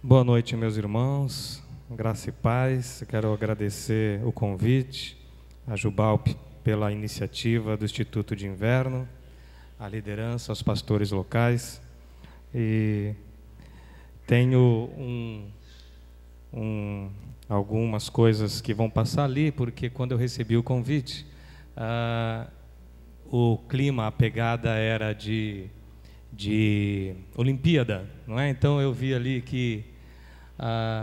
Boa noite, meus irmãos, graça e paz. Eu quero agradecer o convite, a Jubalp pela iniciativa do Instituto de Inverno, a liderança, aos pastores locais. E tenho algumas coisas que vão passar ali, porque quando eu recebi o convite, o clima, a pegada era de Olimpíada, não é? Então eu vi ali que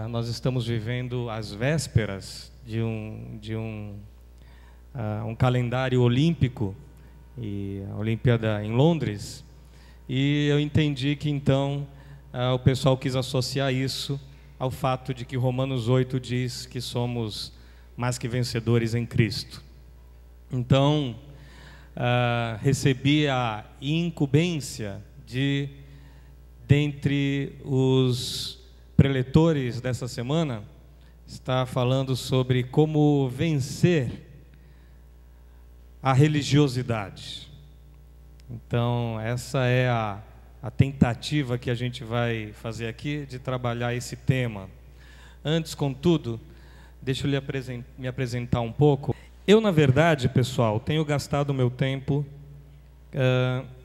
nós estamos vivendo as vésperas de um calendário olímpico, e a Olimpíada em Londres, e eu entendi que então o pessoal quis associar isso ao fato de que Romanos 8 diz que somos mais que vencedores em Cristo. Então recebi a incumbência dentre os preletores dessa semana, está falando sobre como vencer a religiosidade. Então, essa é a tentativa que a gente vai fazer aqui de trabalhar esse tema. Antes, contudo, deixa eu me apresentar um pouco. Eu, na verdade, pessoal, tenho gastado o meu tempo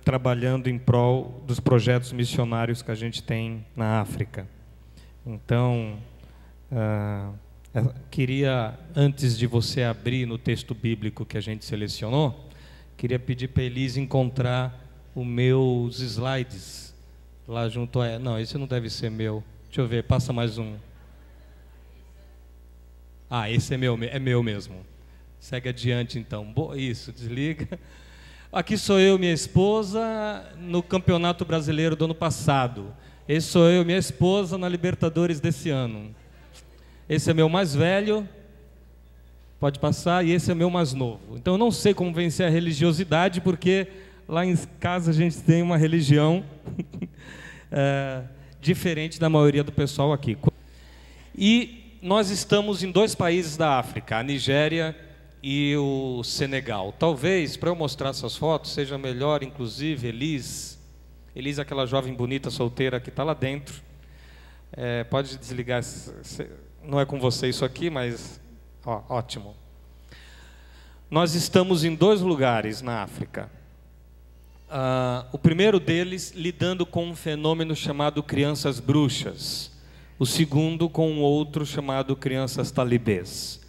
trabalhando em prol dos projetos missionários que a gente tem na África. Então, queria, antes de você abrir no texto bíblico que a gente selecionou, queria pedir para a Elise encontrar os meus slides lá junto a... Não, esse não deve ser meu. Deixa eu ver, passa mais um. Esse é meu mesmo. Segue adiante então. Isso, desliga. Aqui sou eu, minha esposa, no Campeonato Brasileiro do ano passado. Esse sou eu, minha esposa, na Libertadores desse ano. Esse é meu mais velho, pode passar, e esse é meu mais novo. Então eu não sei como vencer a religiosidade, porque lá em casa a gente tem uma religião diferente da maioria do pessoal aqui. E nós estamos em dois países da África, a Nigéria e o Senegal. Talvez, para eu mostrar essas fotos, seja melhor, inclusive, Elise, aquela jovem bonita, solteira que está lá dentro. Pode desligar, não é com você isso aqui, mas ótimo. Nós estamos em dois lugares na África. O primeiro deles lidando com um fenômeno chamado crianças bruxas. O segundo com um outro chamado crianças talibês.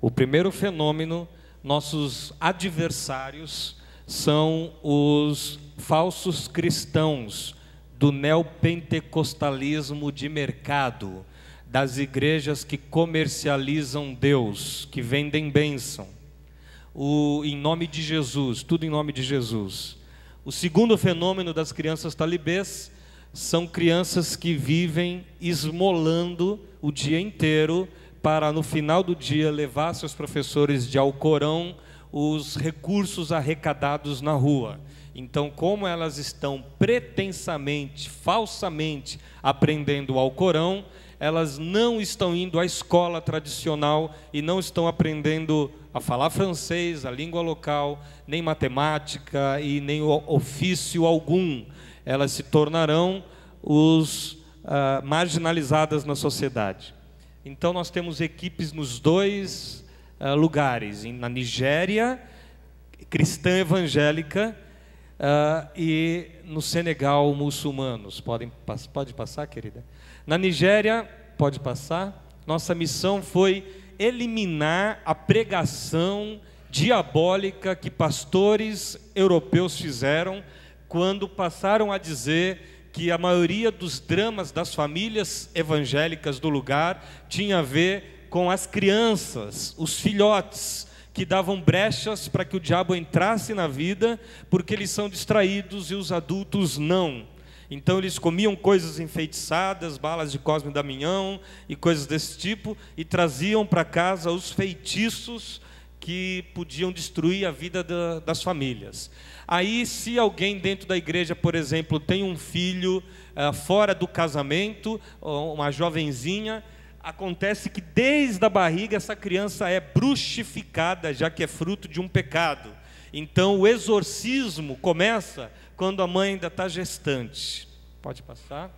O primeiro fenômeno, nossos adversários são os falsos cristãos do neopentecostalismo de mercado, das igrejas que comercializam Deus, que vendem bênção, em nome de Jesus, tudo em nome de Jesus. O segundo fenômeno das crianças talibês são crianças que vivem esmolando o dia inteiro para no final do dia levar seus professores de Alcorão os recursos arrecadados na rua. Então, como elas estão pretensamente, falsamente aprendendo o Alcorão, elas não estão indo à escola tradicional e não estão aprendendo a falar francês, a língua local, nem matemática e nem ofício algum. Elas se tornarão marginalizadas na sociedade. Então, nós temos equipes nos dois lugares, na Nigéria, cristã evangélica, e no Senegal, muçulmanos. Pode passar, querida? Na Nigéria, pode passar. Nossa missão foi eliminar a pregação diabólica que pastores europeus fizeram quando passaram a dizer que a maioria dos dramas das famílias evangélicas do lugar tinha a ver com as crianças, os filhotes, que davam brechas para que o diabo entrasse na vida, porque eles são distraídos e os adultos não. Então eles comiam coisas enfeitiçadas, balas de Cosme e Damião e coisas desse tipo, e traziam para casa os feitiços que podiam destruir a vida das famílias. Aí, se alguém dentro da igreja, por exemplo, tem um filho fora do casamento, uma jovenzinha, acontece que desde a barriga essa criança é bruxificada, já que é fruto de um pecado. Então o exorcismo começa quando a mãe ainda está gestante. Pode passar.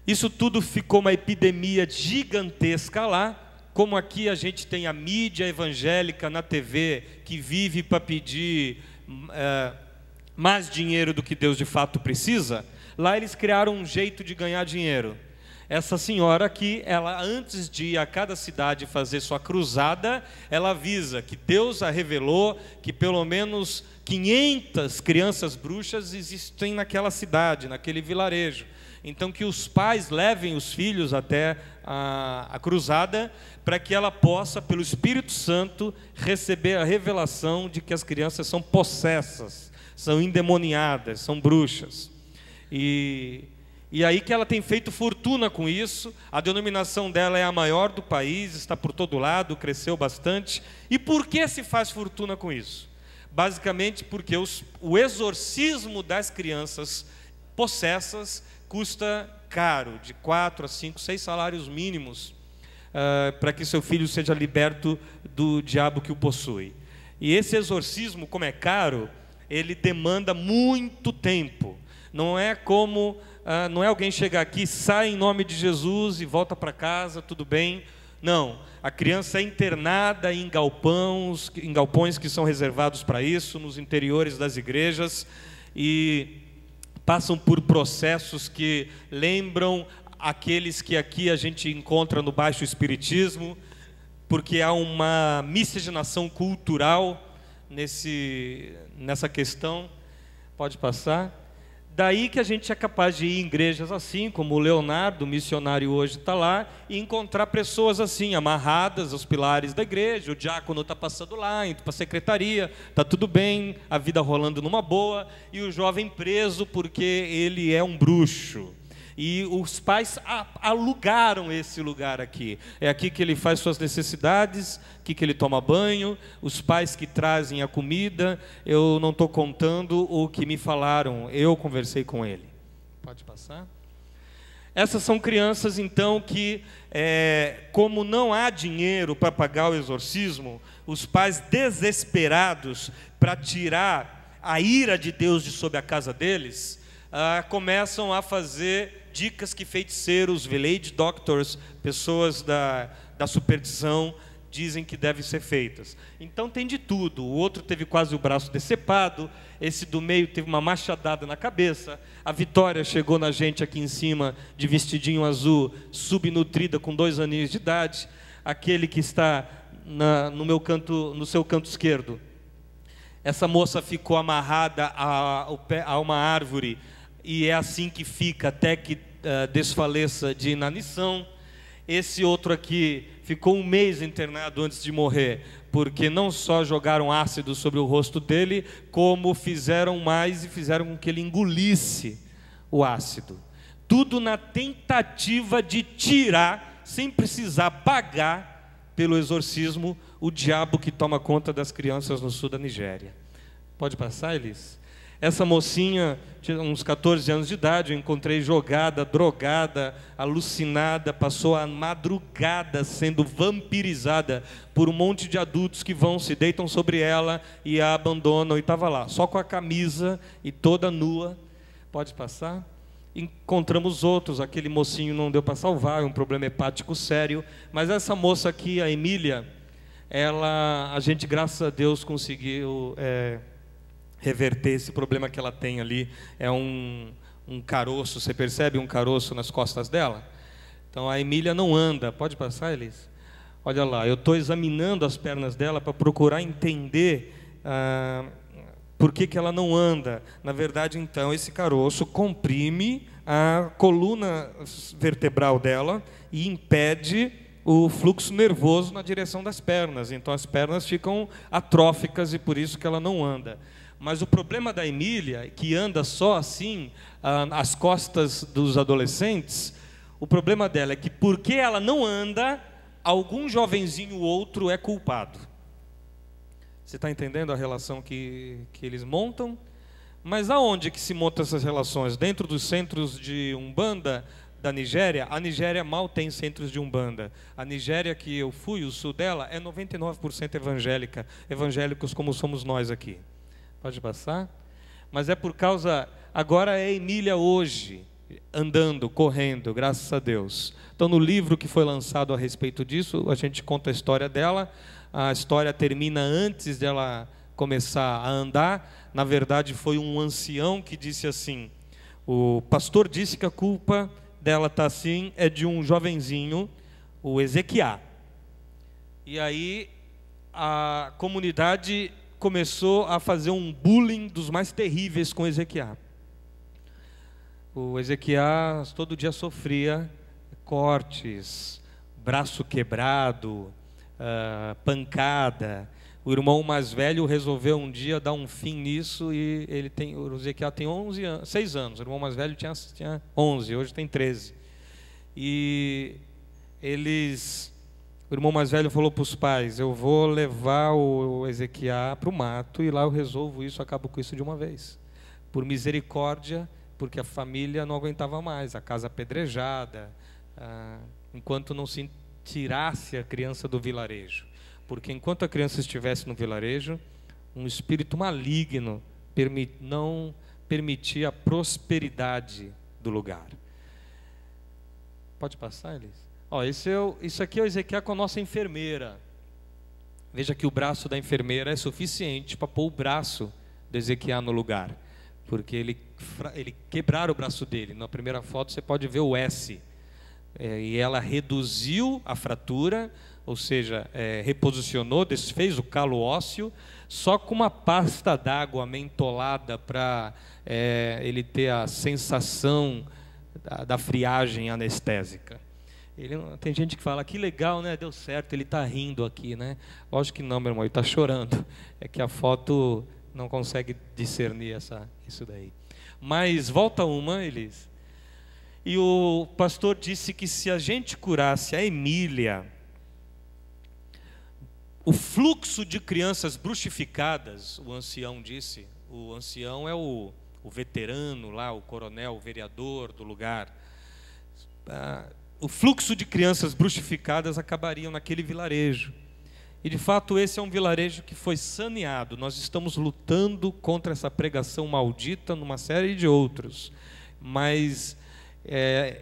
Isso tudo ficou uma epidemia gigantesca lá. Como aqui a gente tem a mídia evangélica na TV, que vive para pedir mais dinheiro do que Deus de fato precisa, lá eles criaram um jeito de ganhar dinheiro. Essa senhora aqui, ela antes de ir a cada cidade fazer sua cruzada, ela avisa que Deus a revelou que pelo menos 500 crianças bruxas existem naquela cidade, naquele vilarejo. Então que os pais levem os filhos até a cruzada, para que ela possa, pelo Espírito Santo, receber a revelação de que as crianças são possessas, são endemoniadas, são bruxas. E aí que ela tem feito fortuna com isso. A denominação dela é a maior do país, está por todo lado, cresceu bastante. E por que se faz fortuna com isso? Basicamente porque o exorcismo das crianças possessas custa caro, de 4 a 5, 6 salários mínimos, para que seu filho seja liberto do diabo que o possui. E esse exorcismo, como é caro, ele demanda muito tempo. Não é como, não é alguém chegar aqui, sai em nome de Jesus e volta para casa, tudo bem. Não, a criança é internada em galpões que são reservados para isso, nos interiores das igrejas, e passam por processos que lembram aqueles que aqui a gente encontra no baixo espiritismo, porque há uma miscigenação cultural nessa questão. Pode passar. Daí que a gente é capaz de ir em igrejas assim, como o Leonardo, missionário hoje, está lá, e encontrar pessoas assim, amarradas aos pilares da igreja. O diácono está passando lá, indo para a secretaria, está tudo bem, a vida rolando numa boa, e o jovem preso porque ele é um bruxo. E os pais alugaram esse lugar aqui. É aqui que ele faz suas necessidades, aqui que ele toma banho, os pais que trazem a comida. Eu não estou contando o que me falaram, eu conversei com ele. Pode passar? Essas são crianças, então, que, como não há dinheiro para pagar o exorcismo, os pais desesperados para tirar a ira de Deus de sobre a casa deles, começam a fazer dicas que feiticeiros, village doctors, pessoas da superstição, dizem que devem ser feitas. Então tem de tudo. O outro teve quase o braço decepado, esse do meio teve uma machadada na cabeça, a Vitória chegou na gente aqui em cima de vestidinho azul, subnutrida, com 2 aninhos de idade, aquele que está no seu canto esquerdo. Essa moça ficou amarrada a uma árvore, e é assim que fica até que desfaleça de inanição. Esse outro aqui ficou 1 mês internado antes de morrer, porque não só jogaram ácido sobre o rosto dele, como fizeram mais e fizeram com que ele engolisse o ácido. Tudo na tentativa de tirar, sem precisar pagar pelo exorcismo, o diabo que toma conta das crianças no sul da Nigéria. Pode passar, Elis? Essa mocinha tinha uns 14 anos de idade, eu encontrei jogada, drogada, alucinada, passou a madrugada sendo vampirizada por um monte de adultos que se deitam sobre ela e a abandonam, e estava lá, só com a camisa e toda nua. Pode passar? Encontramos outros, aquele mocinho não deu para salvar, é um problema hepático sério, mas essa moça aqui, a Emília, a gente, graças a Deus, conseguiu reverter esse problema que ela tem ali. É um caroço, você percebe um caroço nas costas dela? Então a Emília não anda. Pode passar, Elis? Olha lá, eu estou examinando as pernas dela para procurar entender por que ela não anda. Na verdade, então, esse caroço comprime a coluna vertebral dela e impede o fluxo nervoso na direção das pernas. Então as pernas ficam atróficas e por isso que ela não anda. Mas o problema da Emília, que anda só assim, às costas dos adolescentes, o problema dela é que, porque ela não anda, algum jovenzinho ou outro é culpado. Você está entendendo a relação que eles montam? Mas aonde que se montam essas relações? Dentro dos centros de Umbanda da Nigéria? A Nigéria mal tem centros de Umbanda. A Nigéria que eu fui, o sul dela, é 99% evangélica, evangélicos como somos nós aqui. Pode passar? Mas é por causa... Agora é Emília hoje. andando, correndo, graças a Deus. Então, no livro que foi lançado a respeito disso, a gente conta a história dela. A história termina antes dela começar a andar. Na verdade, foi um ancião que disse assim: o pastor disse que a culpa dela está assim, é de um jovenzinho, o Ezequiá. E aí a comunidade começou a fazer um bullying dos mais terríveis com Ezequiá. O Ezequiá todo dia sofria cortes, braço quebrado, pancada. O irmão mais velho resolveu um dia dar um fim nisso e o Ezequiá tem 6 anos, o irmão mais velho tinha 11, hoje tem 13. E o irmão mais velho falou para os pais: eu vou levar o Ezequiá para o mato e lá eu resolvo isso, acabo com isso de uma vez. Por misericórdia, porque a família não aguentava mais, a casa apedrejada, enquanto não se tirasse a criança do vilarejo. Porque enquanto a criança estivesse no vilarejo, um espírito maligno não permitia a prosperidade do lugar. Pode passar, Elis? Isso aqui é o Ezequiel com a nossa enfermeira. Veja que o braço da enfermeira é suficiente para pôr o braço do Ezequiel no lugar. Porque ele quebraram o braço dele. Na primeira foto você pode ver o S. E ela reduziu a fratura, ou seja, reposicionou, desfez o calo ósseo, só com uma pasta d'água mentolada para ele ter a sensação da friagem anestésica. Tem gente que fala: que legal, né? Deu certo, ele está rindo aqui, né? Lógico que não, meu irmão, ele está chorando. É que a foto não consegue discernir isso daí. Mas volta uma, Elis. E o pastor disse que se a gente curasse a Emília, o fluxo de crianças bruxificadas, o ancião disse, o ancião é o veterano lá, o coronel, o vereador do lugar, o fluxo de crianças bruxificadas acabariam naquele vilarejo. E de fato esse é um vilarejo que foi saneado. Nós estamos lutando contra essa pregação maldita numa série de outros. Mas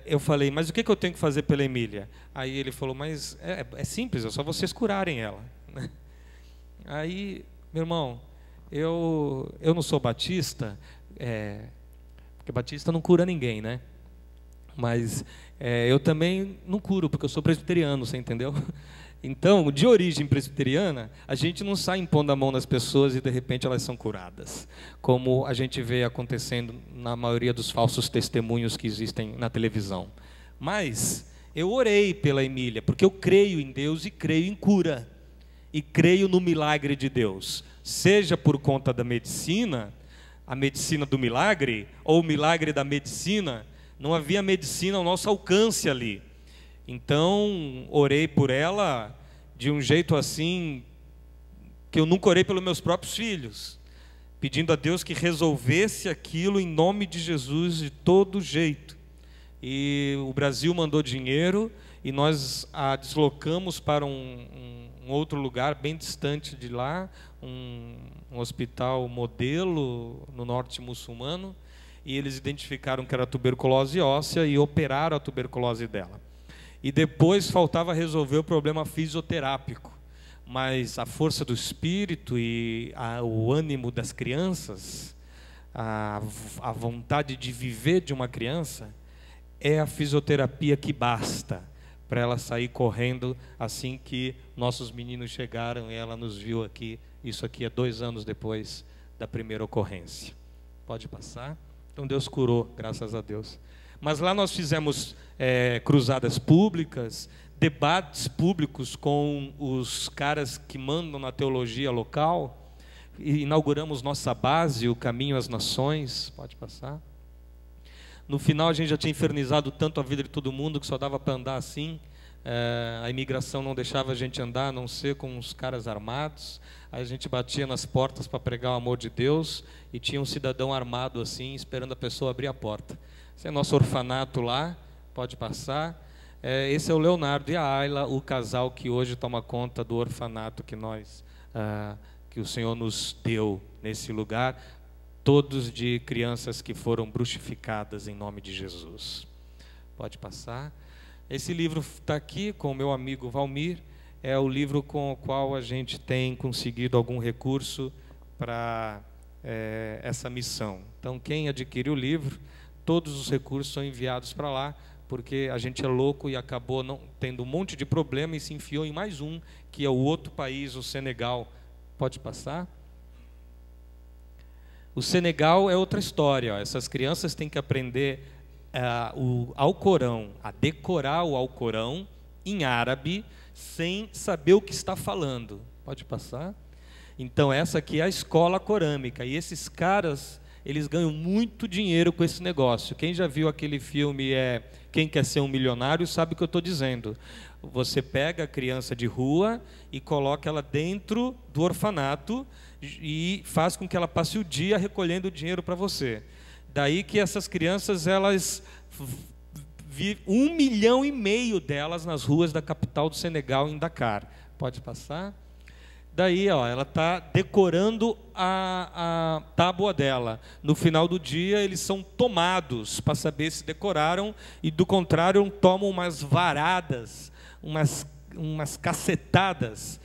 eu falei: mas o que eu tenho que fazer pela Emília? Aí ele falou: mas é simples, é só vocês curarem ela. Aí, meu irmão, eu não sou batista, porque batista não cura ninguém, né? Mas eu também não curo, porque eu sou presbiteriano, você entendeu? Então, de origem presbiteriana, a gente não sai impondo a mão nas pessoas e de repente elas são curadas, como a gente vê acontecendo na maioria dos falsos testemunhos que existem na televisão. Mas eu orei pela Emília, porque eu creio em Deus e creio em cura, e creio no milagre de Deus, seja por conta da medicina, a medicina do milagre, ou o milagre da medicina. Não havia medicina ao nosso alcance ali. Então, orei por ela de um jeito assim, que eu nunca orei pelos meus próprios filhos, pedindo a Deus que resolvesse aquilo em nome de Jesus de todo jeito. E o Brasil mandou dinheiro e nós a deslocamos para um outro lugar bem distante de lá, um hospital modelo no norte muçulmano, e eles identificaram que era tuberculose óssea e operaram a tuberculose dela. E depois faltava resolver o problema fisioterápico, mas a força do espírito e o ânimo das crianças, a vontade de viver de uma criança, é a fisioterapia que basta para ela sair correndo assim que nossos meninos chegaram e ela nos viu aqui. Isso aqui é 2 anos depois da primeira ocorrência. Pode passar? Então Deus curou, graças a Deus. Mas lá nós fizemos cruzadas públicas, debates públicos com os caras que mandam na teologia local, e inauguramos nossa base, o Caminho às Nações. Pode passar? No final a gente já tinha infernizado tanto a vida de todo mundo que só dava para andar assim. A imigração não deixava a gente andar, a não ser com os caras armados. Aí a gente batia nas portas para pregar o amor de Deus e tinha um cidadão armado assim, esperando a pessoa abrir a porta. Esse é nosso orfanato lá, pode passar. Esse é o Leonardo e a Ayla, o casal que hoje toma conta do orfanato que o Senhor nos deu nesse lugar, todos de crianças que foram bruxificadas em nome de Jesus. Pode passar. Esse livro está aqui com o meu amigo Valmir, é o livro com o qual a gente tem conseguido algum recurso para essa missão. Então, quem adquire o livro, todos os recursos são enviados para lá, porque a gente é louco e acabou não tendo um monte de problema e se enfiou em mais um, que é o outro país, o Senegal. Pode passar? O Senegal é outra história. Essas crianças têm que aprender o Alcorão, a decorar o Alcorão em árabe, sem saber o que está falando. Pode passar? Então, essa aqui é a escola corâmica. E esses caras, eles ganham muito dinheiro com esse negócio. Quem já viu aquele filme Quem Quer Ser um Milionário sabe o que eu estou dizendo. Você pega a criança de rua e coloca ela dentro do orfanato e faz com que ela passe o dia recolhendo dinheiro para você. Daí que essas crianças, elas vivem 1,5 milhão delas nas ruas da capital do Senegal, em Dakar. Pode passar? Daí, ó, ela está decorando a tábua dela. No final do dia, eles são tomados para saber se decoraram, e do contrário, tomam umas varadas, umas cacetadas,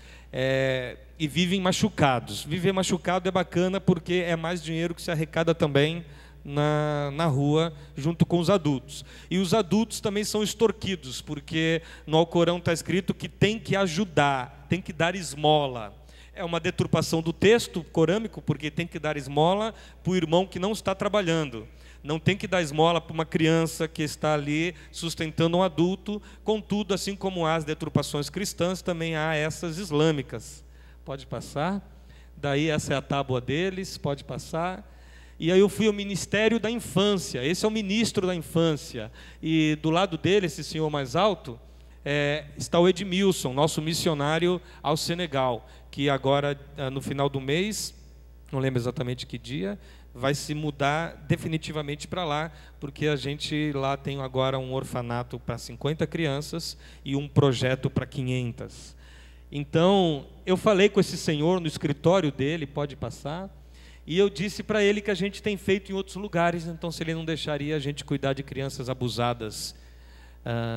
e vivem machucados. Viver machucado é bacana porque é mais dinheiro que se arrecada também na rua, junto com os adultos. E os adultos também são extorquidos, porque no Alcorão está escrito que tem que ajudar, tem que dar esmola. É uma deturpação do texto corâmico, porque tem que dar esmola para o irmão que não está trabalhando. Não tem que dar esmola para uma criança que está ali sustentando um adulto. Contudo, assim como há as deturpações cristãs, também há essas islâmicas. Pode passar? Daí essa é a tábua deles, pode passar. E aí eu fui ao Ministério da Infância. Esse é o ministro da Infância. E do lado dele, esse senhor mais alto, está o Edmilson, nosso missionário ao Senegal, que agora, no final do mês, não lembro exatamente que dia, vai se mudar definitivamente para lá, porque a gente lá tem agora um orfanato para 50 crianças e um projeto para 500. Então, eu falei com esse senhor no escritório dele, pode passar, e eu disse para ele que a gente tem feito em outros lugares, então se ele não deixaria a gente cuidar de crianças abusadas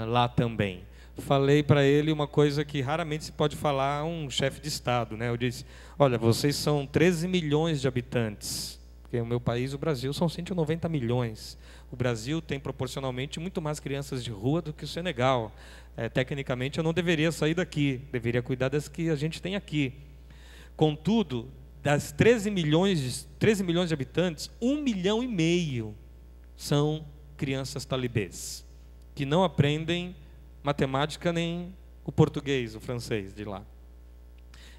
lá também. Falei para ele uma coisa que raramente se pode falar a um chefe de Estado, né? Eu disse, olha, vocês são 13 milhões de habitantes, porque o meu país, o Brasil, são 190 milhões. O Brasil tem proporcionalmente muito mais crianças de rua do que o Senegal. Tecnicamente, eu não deveria sair daqui, deveria cuidar das que a gente tem aqui. Contudo, das 13 milhões de habitantes, 1,5 milhão são crianças talibês, que não aprendem matemática nem o português, o francês de lá.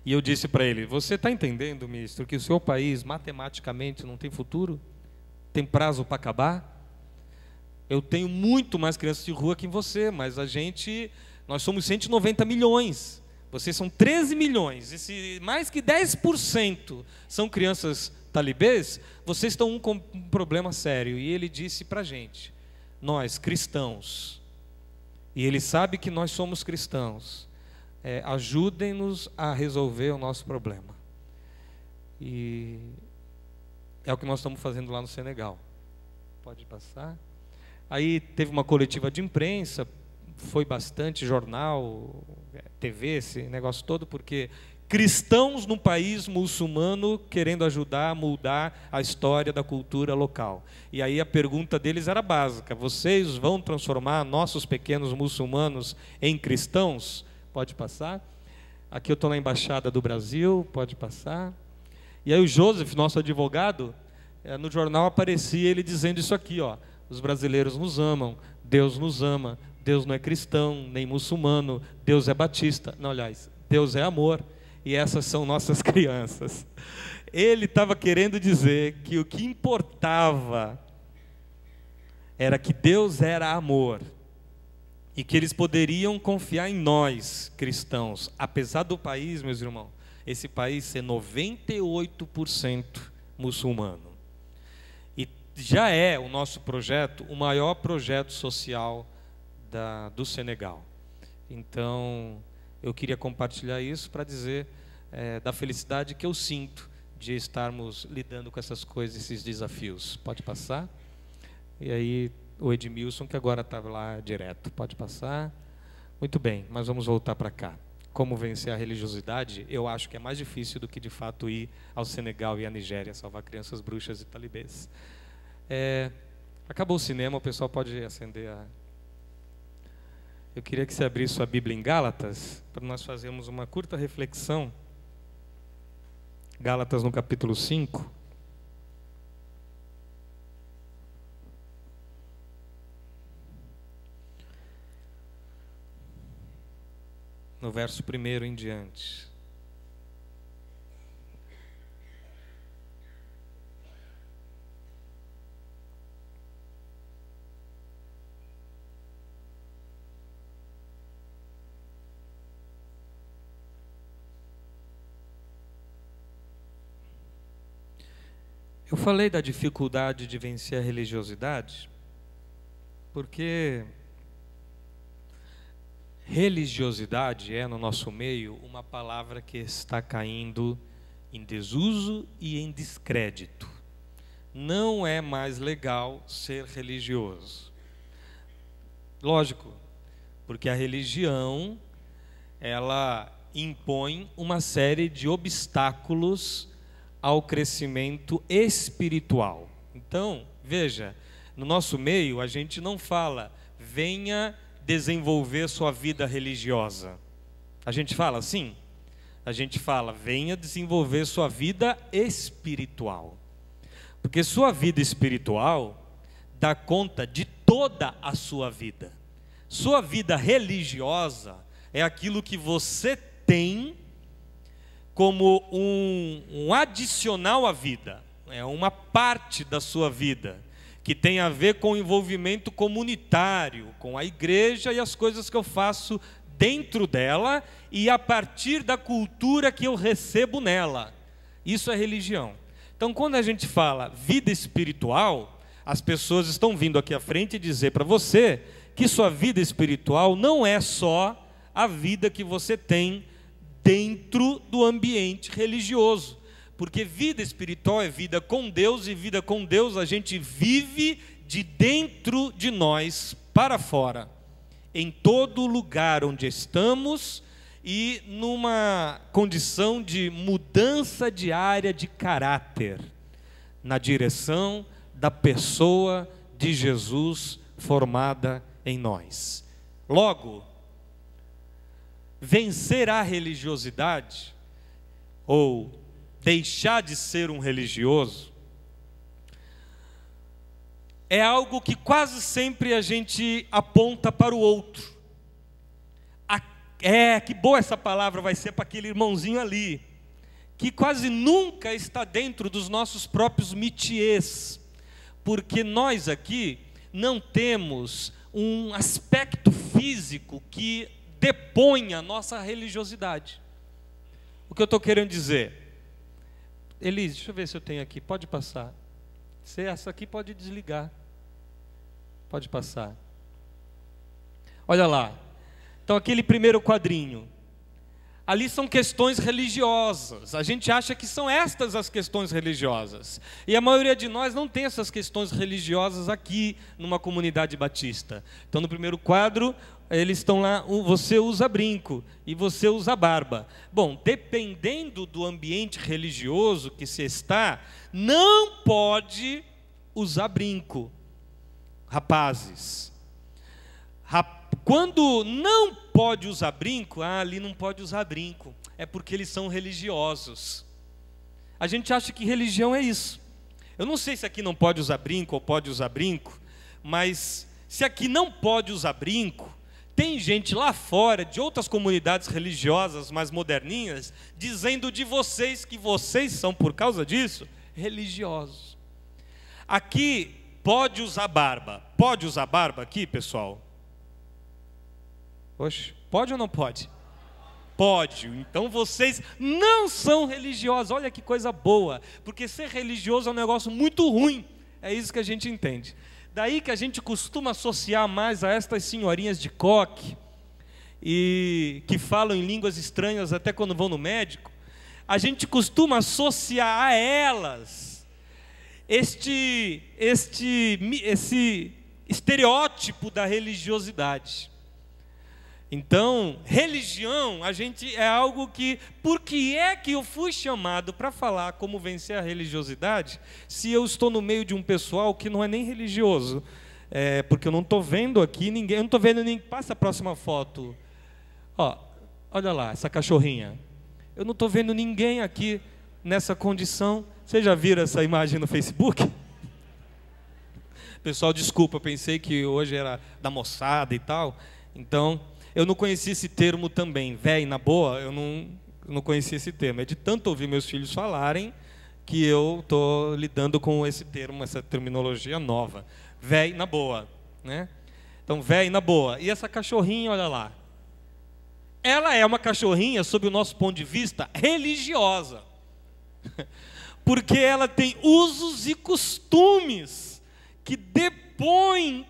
E eu disse para ele, você está entendendo, ministro, que o seu país matematicamente não tem futuro? Tem prazo para acabar? Eu tenho muito mais crianças de rua que você, mas nós somos 190 milhões. Vocês são 13 milhões, e se mais que 10% são crianças talibês, vocês estão com um problema sério. E ele disse para a gente, nós cristãos, e ele sabe que nós somos cristãos, ajudem-nos a resolver o nosso problema. E é o que nós estamos fazendo lá no Senegal. Pode passar. Aí teve uma coletiva de imprensa, foi bastante jornal, TV, esse negócio todo, porque cristãos num país muçulmano querendo ajudar a mudar a história da cultura local. E aí a pergunta deles era básica, vocês vão transformar nossos pequenos muçulmanos em cristãos? Pode passar. Aqui eu estou na Embaixada do Brasil, pode passar. E aí o Joseph, nosso advogado, no jornal aparecia ele dizendo isso aqui, ó, os brasileiros nos amam, Deus nos ama, Deus não é cristão, nem muçulmano, Deus é batista. Não, aliás, Deus é amor, e essas são nossas crianças. Ele estava querendo dizer que o que importava era que Deus era amor, e que eles poderiam confiar em nós, cristãos, apesar do país, meus irmãos, esse país ser 98% muçulmano. E já é o nosso projeto, o maior projeto social do Senegal. Então, eu queria compartilhar isso para dizer da felicidade que eu sinto de estarmos lidando com essas coisas, esses desafios. Pode passar? E aí, o Edmilson, que agora estava lá direto. Pode passar? Muito bem, mas vamos voltar para cá. Como vencer a religiosidade? Eu acho que é mais difícil do que, de fato, ir ao Senegal e à Nigéria salvar crianças bruxas e talibês. Acabou o cinema, o pessoal pode acender a... Eu queria que você abrisse sua Bíblia em Gálatas, para nós fazermos uma curta reflexão. Gálatas no capítulo 5. No verso 1 em diante. Eu falei da dificuldade de vencer a religiosidade, porque religiosidade é, no nosso meio, uma palavra que está caindo em desuso e em descrédito. Não é mais legal ser religioso. Lógico, porque a religião, ela impõe uma série de obstáculos ao crescimento espiritual. Então, veja, no nosso meio a gente não fala, venha desenvolver sua vida religiosa. A gente fala assim? A gente fala, venha desenvolver sua vida espiritual. Porque sua vida espiritual dá conta de toda a sua vida. Sua vida religiosa é aquilo que você tem como um adicional à vida, é uma parte da sua vida, que tem a ver com o envolvimento comunitário, com a igreja e as coisas que eu faço dentro dela e a partir da cultura que eu recebo nela. Isso é religião. Então, quando a gente fala vida espiritual, as pessoas estão vindo aqui à frente dizer para você que sua vida espiritual não é só a vida que você tem dentro do ambiente religioso, porque vida espiritual é vida com Deus, e vida com Deus a gente vive de dentro de nós para fora, em todo lugar onde estamos e numa condição de mudança diária de caráter, na direção da pessoa de Jesus formada em nós. Logo, vencer a religiosidade, ou deixar de ser um religioso, é algo que quase sempre a gente aponta para o outro. Que boa essa palavra vai ser para aquele irmãozinho ali, que quase nunca está dentro dos nossos próprios métiers, porque nós aqui não temos um aspecto físico que depõe a nossa religiosidade. O que eu estou querendo dizer? Elise, deixa eu ver se eu tenho aqui, pode passar. Essa aqui pode desligar. Pode passar. Olha lá. Então, aquele primeiro quadrinho. Ali são questões religiosas. A gente acha que são estas as questões religiosas. E a maioria de nós não tem essas questões religiosas aqui numa comunidade batista. Então, no primeiro quadro, eles estão lá, você usa brinco e você usa barba. Bom, dependendo do ambiente religioso que você está, não pode usar brinco, rapazes. Quando não pode usar brinco, ali não pode usar brinco, é porque eles são religiosos. A gente acha que religião é isso. Eu não sei se aqui não pode usar brinco ou pode usar brinco, mas se aqui não pode usar brinco, tem gente lá fora, de outras comunidades religiosas mais moderninhas, dizendo de vocês que vocês são, por causa disso, religiosos. Aqui pode usar barba. Pode usar barba aqui, pessoal? Oxe, pode ou não pode? Pode. Então vocês não são religiosos. Olha que coisa boa. Porque ser religioso é um negócio muito ruim. É isso que a gente entende. Daí que a gente costuma associar mais a estas senhorinhas de coque e que falam em línguas estranhas até quando vão no médico. a gente costuma associar a elas esse estereótipo da religiosidade. Então, religião, é algo que... Por que é que eu fui chamado para falar como vencer a religiosidade, se eu estou no meio de um pessoal que não é nem religioso? Porque eu não estou vendo aqui ninguém, eu não estou vendo ninguém. Passa a próxima foto. Ó, olha lá, essa cachorrinha. Eu não estou vendo ninguém aqui nessa condição. Vocês já viram essa imagem no Facebook? Pessoal, desculpa, pensei que hoje era da moçada e tal. Então, eu não conhecia esse termo também. Véi, na boa, eu não conhecia esse termo. É de tanto ouvir meus filhos falarem que eu estou lidando com esse termo, essa terminologia nova. Véi, na boa, né? Então, véi, na boa. E essa cachorrinha, olha lá. Ela é uma cachorrinha, sob o nosso ponto de vista, religiosa. Porque ela tem usos e costumes que depõem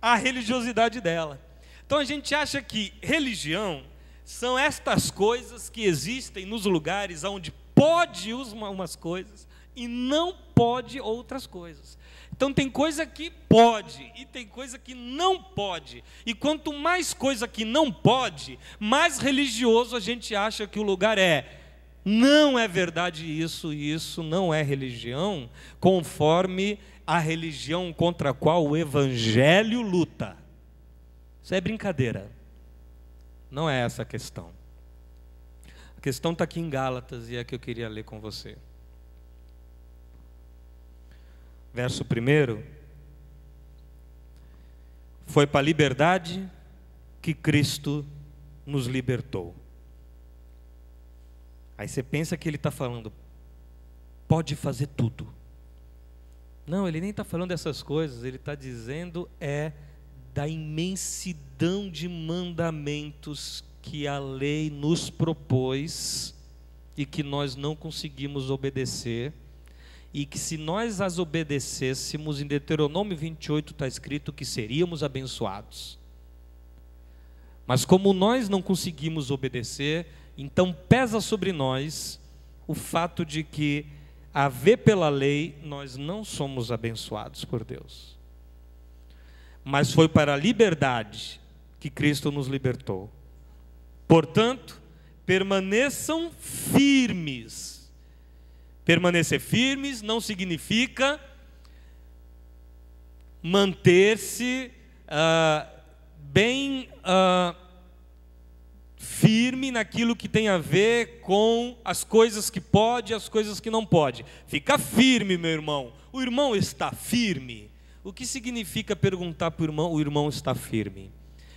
a religiosidade dela. Então a gente acha que religião são estas coisas que existem nos lugares onde pode umas coisas e não pode outras coisas. Então tem coisa que pode e tem coisa que não pode. E quanto mais coisa que não pode, mais religioso a gente acha que o lugar é. Não é verdade isso, e isso não é religião, conforme a religião contra a qual o Evangelho luta. Isso é brincadeira. Não é essa a questão. A questão está aqui em Gálatas e é a que eu queria ler com você. Verso 1. Foi para a liberdade que Cristo nos libertou. Aí você pensa que ele está falando, pode fazer tudo. Não, ele nem está falando dessas coisas, ele está dizendo da imensidão de mandamentos que a lei nos propôs e que nós não conseguimos obedecer, e que se nós as obedecêssemos, em Deuteronômio 28 está escrito que seríamos abençoados. Mas como nós não conseguimos obedecer, então pesa sobre nós o fato de que, a ver pela lei, nós não somos abençoados por Deus. Mas foi para a liberdade que Cristo nos libertou. Portanto, permaneçam firmes. Permanecer firmes não significa manter-se bem firme naquilo que tem a ver com as coisas que pode e as coisas que não pode. Fica firme, meu irmão. O irmão está firme. O que significa perguntar para o irmão, o irmão está firme?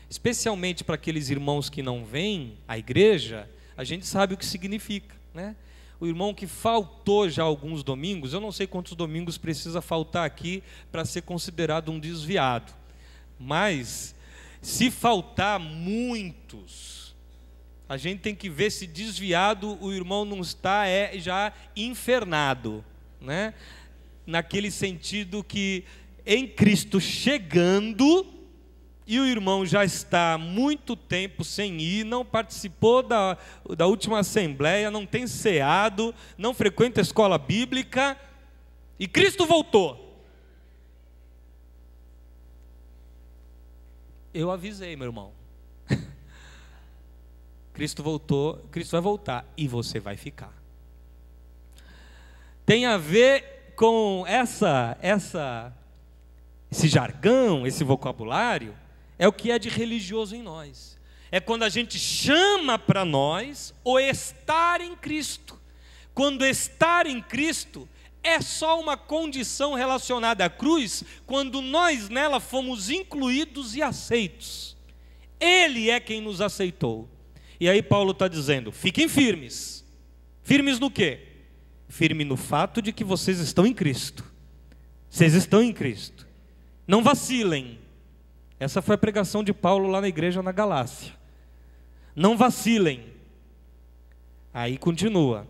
Especialmente para aqueles irmãos que não vêm à igreja, a gente sabe o que significa, né? O irmão que faltou já alguns domingos, eu não sei quantos domingos precisa faltar aqui para ser considerado um desviado. Mas, se faltar muitos, a gente tem que ver se desviado o irmão não está já infernado, né? Naquele sentido que em Cristo chegando, e o irmão já está há muito tempo sem ir, não participou da última assembleia, não tem ceado, não frequenta a escola bíblica, e Cristo voltou. Eu avisei, meu irmão. Cristo voltou, Cristo vai voltar, e você vai ficar. Tem a ver com esse jargão, esse vocabulário, é o que é de religioso em nós. É quando a gente chama para nós o estar em Cristo. Quando estar em Cristo é só uma condição relacionada à cruz, quando nós nela fomos incluídos e aceitos. Ele é quem nos aceitou. E aí Paulo está dizendo, fiquem firmes. Firmes no quê? Firme no fato de que vocês estão em Cristo. Vocês estão em Cristo. Não vacilem. Essa foi a pregação de Paulo lá na igreja na Galácia. Não vacilem. Aí continua.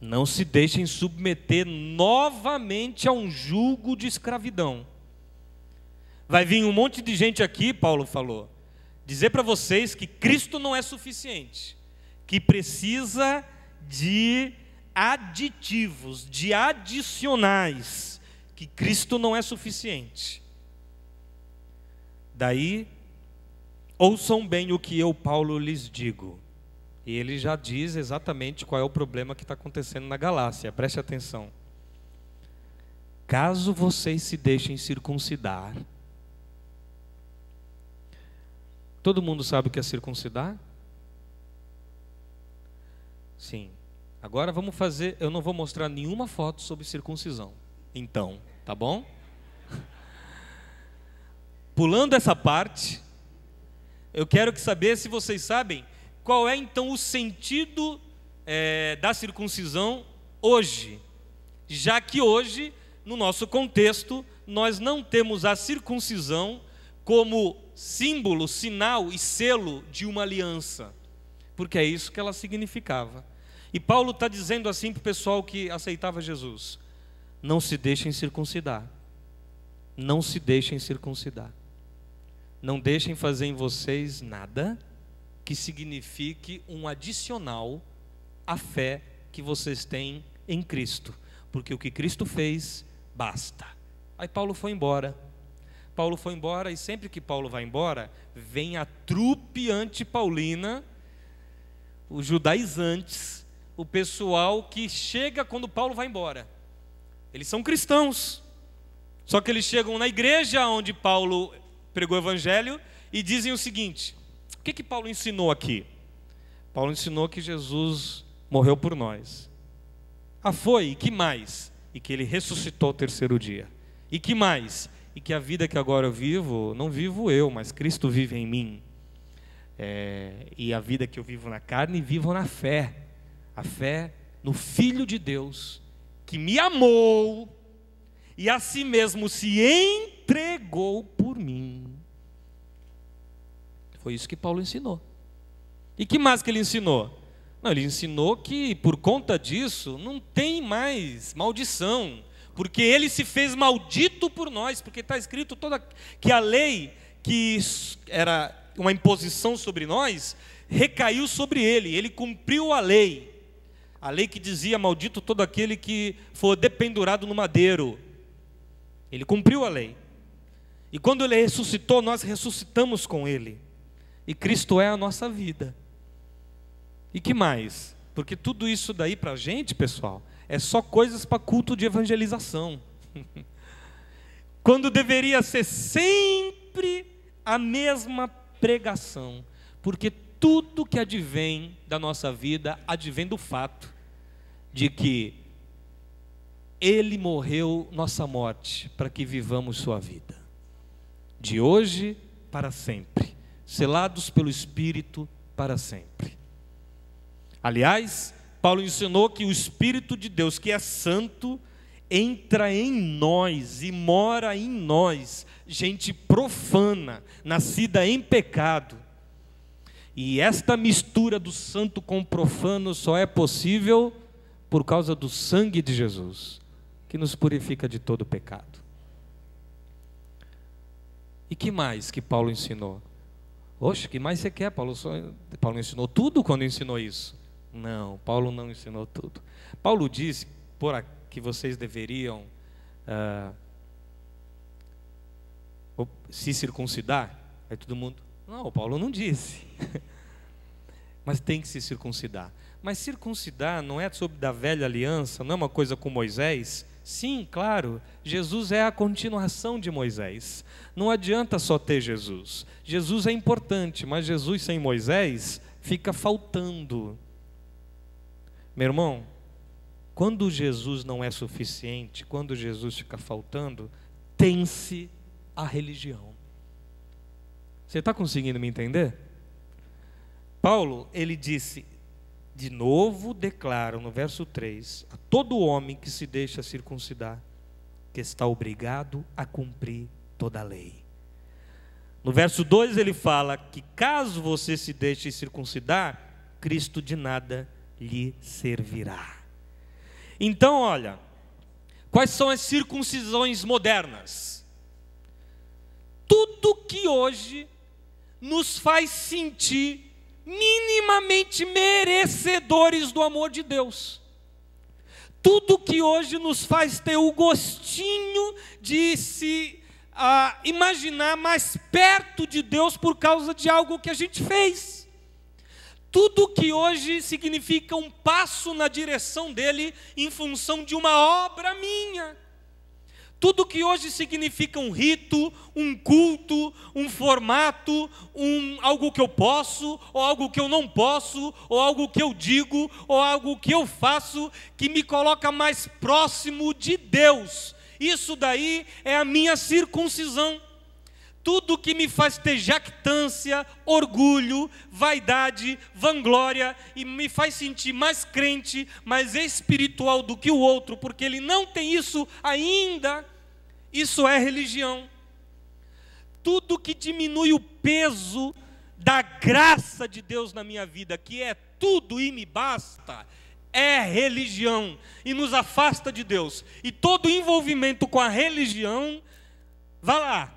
Não se deixem submeter novamente a um jugo de escravidão. Vai vir um monte de gente aqui, Paulo falou, dizer para vocês que Cristo não é suficiente, que precisa de aditivos, de adicionais, que Cristo não é suficiente. Daí, ouçam bem o que eu, Paulo, lhes digo. E ele já diz exatamente qual é o problema que está acontecendo na Galácia. Preste atenção. Caso vocês se deixem circuncidar. Todo mundo sabe o que é circuncidar? Sim. Agora vamos fazer, eu não vou mostrar nenhuma foto sobre circuncisão. Então, tá bom? Pulando essa parte, eu quero saber se vocês sabem qual é então o sentido da circuncisão hoje. Já que hoje, no nosso contexto, nós não temos a circuncisão como símbolo, sinal e selo de uma aliança. Porque é isso que ela significava. E Paulo está dizendo assim para o pessoal que aceitava Jesus: não se deixem circuncidar. Não se deixem circuncidar. Não deixem fazer em vocês nada que signifique um adicional à fé que vocês têm em Cristo. Porque o que Cristo fez, basta. Aí Paulo foi embora. Paulo foi embora, e sempre que Paulo vai embora, vem a trupe antipaulina, os judaizantes, o pessoal que chega quando Paulo vai embora. Eles são cristãos, só que eles chegam na igreja onde Paulo pregou o evangelho e dizem o seguinte: o que Paulo ensinou aqui? Paulo ensinou que Jesus morreu por nós. Ah, foi? E que mais? E que ele ressuscitou ao terceiro dia. E que mais? E que a vida que agora eu vivo, não vivo eu, mas Cristo vive em mim. E a vida que eu vivo na carne, vivo na fé. A fé no Filho de Deus, que me amou e a si mesmo se entregou por mim. Foi isso que Paulo ensinou. E que mais que ele ensinou? Não, ele ensinou que por conta disso não tem mais maldição, porque ele se fez maldito por nós, porque está escrito que a lei que era uma imposição sobre nós, recaiu sobre ele, ele cumpriu a lei que dizia: maldito todo aquele que for dependurado no madeiro. Ele cumpriu a lei, e quando ele ressuscitou, nós ressuscitamos com ele, e Cristo é a nossa vida. E que mais? Porque tudo isso daí para a gente, pessoal, é só coisas para culto de evangelização. Quando deveria ser sempre a mesma pregação. Porque tudo que advém da nossa vida, advém do fato de que Ele morreu nossa morte, para que vivamos sua vida. De hoje para sempre. Selados pelo Espírito para sempre. Aliás, Paulo ensinou que o Espírito de Deus, que é santo, entra em nós e mora em nós, gente profana, nascida em pecado. E esta mistura do santo com o profano só é possível por causa do sangue de Jesus, que nos purifica de todo pecado. E que mais que Paulo ensinou? Oxe, que mais você quer? Paulo ensinou tudo quando ensinou isso. Não, Paulo não ensinou tudo. Paulo disse que vocês deveriam se circuncidar. Aí todo mundo: não, Paulo não disse. Mas tem que se circuncidar. Mas circuncidar não é sobre da velha aliança, não é uma coisa com Moisés? Sim, claro, Jesus é a continuação de Moisés. Não adianta só ter Jesus. Jesus é importante, mas Jesus sem Moisés fica faltando. Meu irmão, quando Jesus não é suficiente, quando Jesus fica faltando, tem-se a religião. Você está conseguindo me entender? Paulo, ele disse, de novo declara no verso 3, a todo homem que se deixa circuncidar, que está obrigado a cumprir toda a lei. No verso 2 ele fala que caso você se deixe circuncidar, Cristo de nada lhe servirá. Então, olha, quais são as circuncisões modernas? Tudo que hoje nos faz sentir minimamente merecedores do amor de Deus. Tudo que hoje nos faz ter o gostinho de se imaginar mais perto de Deus por causa de algo que a gente fez. Tudo que hoje significa um passo na direção dele em função de uma obra minha. Tudo que hoje significa um rito, um culto, um formato, algo que eu posso, ou algo que eu não posso, ou algo que eu digo, ou algo que eu faço, que me coloca mais próximo de Deus. Isso daí é a minha circuncisão. Tudo que me faz ter jactância, orgulho, vaidade, vanglória, e me faz sentir mais crente, mais espiritual do que o outro, porque ele não tem isso ainda, isso é religião. Tudo que diminui o peso da graça de Deus na minha vida, que é tudo e me basta, é religião, e nos afasta de Deus. E todo envolvimento com a religião, vá lá,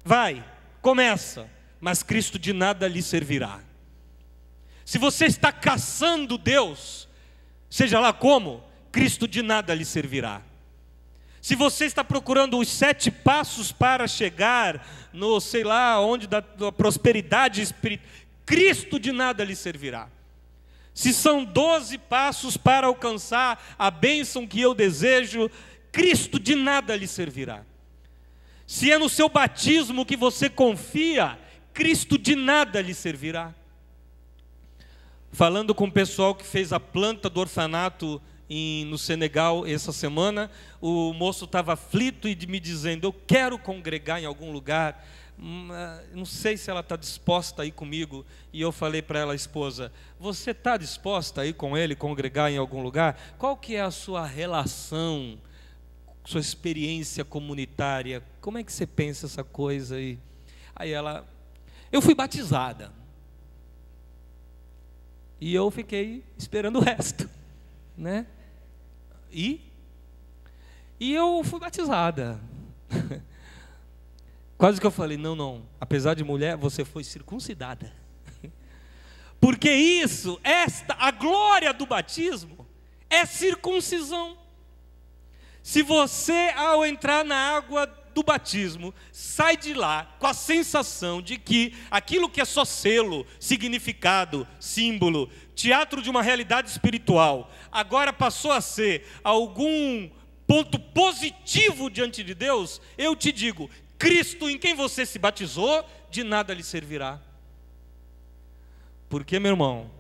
vai, começa, mas Cristo de nada lhe servirá. Se você está caçando Deus, seja lá como, Cristo de nada lhe servirá. Se você está procurando os 7 passos para chegar no, sei lá, onde da prosperidade espiritual, Cristo de nada lhe servirá. Se são 12 passos para alcançar a bênção que eu desejo, Cristo de nada lhe servirá. Se é no seu batismo que você confia, Cristo de nada lhe servirá. Falando com o pessoal que fez a planta do orfanato no Senegal essa semana, o moço estava aflito e me dizendo: eu quero congregar em algum lugar, não sei se ela está disposta a ir comigo. E eu falei para ela, a esposa: você está disposta a ir com ele, congregar em algum lugar? Qual que é a sua relação, sua experiência comunitária? Como é que você pensa essa coisa aí? Aí ela: eu fui batizada. E eu fiquei esperando o resto, né? E eu fui batizada. Quase que eu falei: não, apesar de mulher, você foi circuncidada. Porque a glória do batismo é circuncisão. Se você, ao entrar na água do batismo, sai de lá com a sensação de que aquilo que é só selo, significado, símbolo, teatro de uma realidade espiritual, agora passou a ser algum ponto positivo diante de Deus, eu te digo, Cristo em quem você se batizou, de nada lhe servirá. Porque, meu irmão,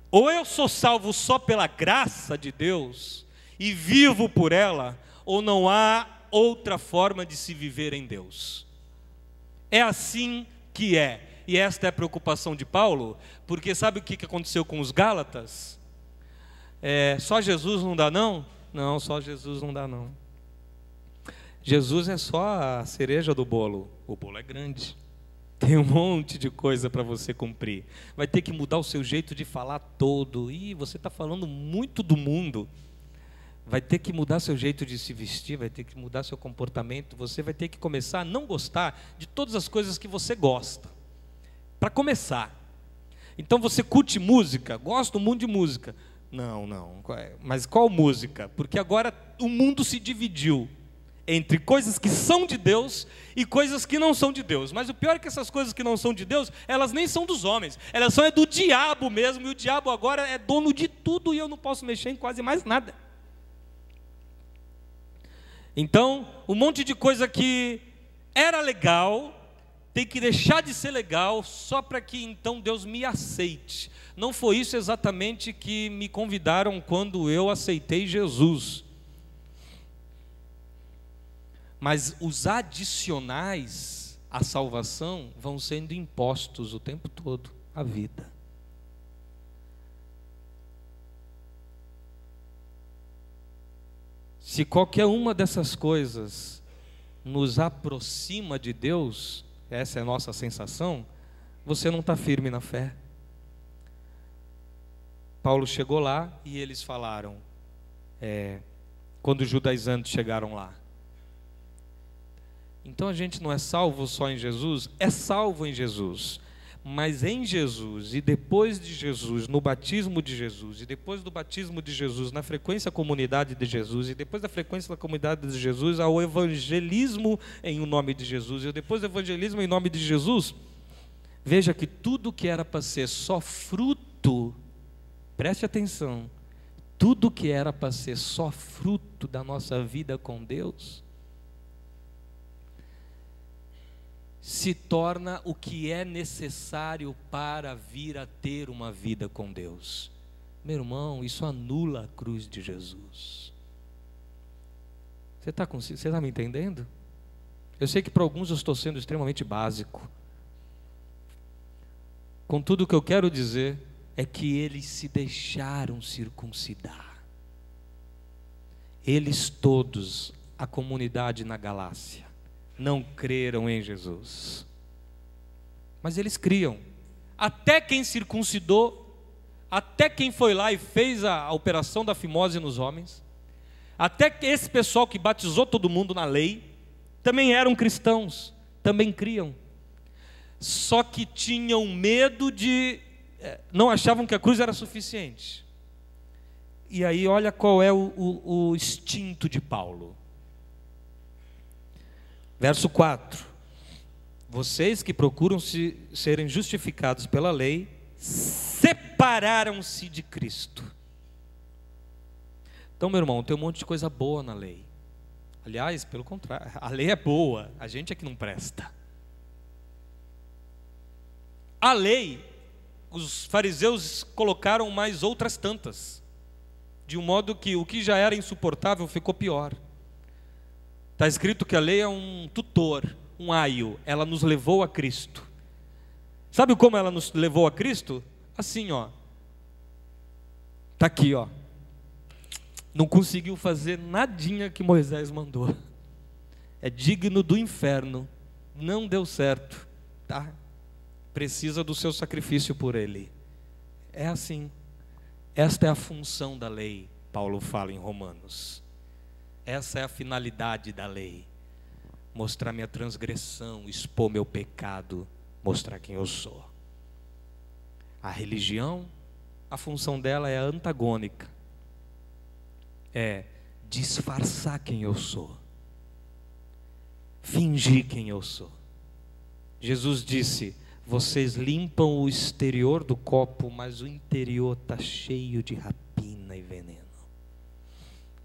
ou eu sou salvo só pela graça de Deus e vivo por ela, ou não há outra forma de se viver em Deus. É assim que é. E esta é a preocupação de Paulo, porque sabe o que aconteceu com os Gálatas? Só Jesus não dá não? Não, só Jesus não dá não. Jesus é só a cereja do bolo. O bolo é grande. Tem um monte de coisa para você cumprir. Vai ter que mudar o seu jeito de falar todo. Ih, você está falando muito do mundo. Vai ter que mudar seu jeito de se vestir, vai ter que mudar seu comportamento. Você vai ter que começar a não gostar de todas as coisas que você gosta. Para começar. Então você curte música, gosta muito de música. Não, mas qual música? Porque agora o mundo se dividiu entre coisas que são de Deus e coisas que não são de Deus. Mas o pior é que essas coisas que não são de Deus, elas nem são dos homens, elas são do diabo mesmo, e o diabo agora é dono de tudo e eu não posso mexer em quase mais nada. Então, um monte de coisa que era legal tem que deixar de ser legal só para que então Deus me aceite. Não foi isso exatamente que me convidaram quando eu aceitei Jesus. Mas os adicionais à salvação vão sendo impostos o tempo todo à vida. Se qualquer uma dessas coisas nos aproxima de Deus, essa é a nossa sensação, você não está firme na fé. Paulo chegou lá e eles falaram, quando os judaizantes chegaram lá: então a gente não é salvo só em Jesus? É salvo em Jesus, Mas em Jesus, e depois de Jesus, no batismo de Jesus, e depois do batismo de Jesus, na frequência da comunidade de Jesus, e depois da frequência da comunidade de Jesus, ao evangelismo em o nome de Jesus, e depois do evangelismo em nome de Jesus, veja que tudo que era para ser só fruto, preste atenção, tudo que era para ser só fruto da nossa vida com Deus, se torna o que é necessário para vir a ter uma vida com Deus. Meu irmão, isso anula a cruz de Jesus. Você está me entendendo? Eu sei que para alguns eu estou sendo extremamente básico. Contudo, o que eu quero dizer é que eles se deixaram circuncidar. Eles todos, a comunidade na Galácia, não creram em Jesus, mas eles criam. Até quem circuncidou, até quem foi lá e fez a operação da fimose nos homens, até que esse pessoal que batizou todo mundo na lei, também eram cristãos, também criam. Só que tinham medo não achavam que a cruz era suficiente. E aí olha qual é o instinto de Paulo. Verso 4: vocês que procuram serem justificados pela lei, separaram-se de Cristo. Então, meu irmão, tem um monte de coisa boa na lei. Aliás, pelo contrário, a lei é boa, a gente é que não presta. A lei, os fariseus colocaram mais outras tantas, de um modo que o que já era insuportável ficou pior. Está escrito que a lei é um tutor, um aio, ela nos levou a Cristo. Sabe como ela nos levou a Cristo? Assim, ó. Está aqui, ó. Não conseguiu fazer nadinha que Moisés mandou. É digno do inferno. Não deu certo, tá? Precisa do seu sacrifício por ele. É assim. Esta é a função da lei, Paulo fala em Romanos. Essa é a finalidade da lei: mostrar minha transgressão, expor meu pecado, mostrar quem eu sou. A religião, a função dela é antagônica, é disfarçar quem eu sou, fingir quem eu sou. Jesus disse: vocês limpam o exterior do copo, mas o interior está cheio de rapina e veneno.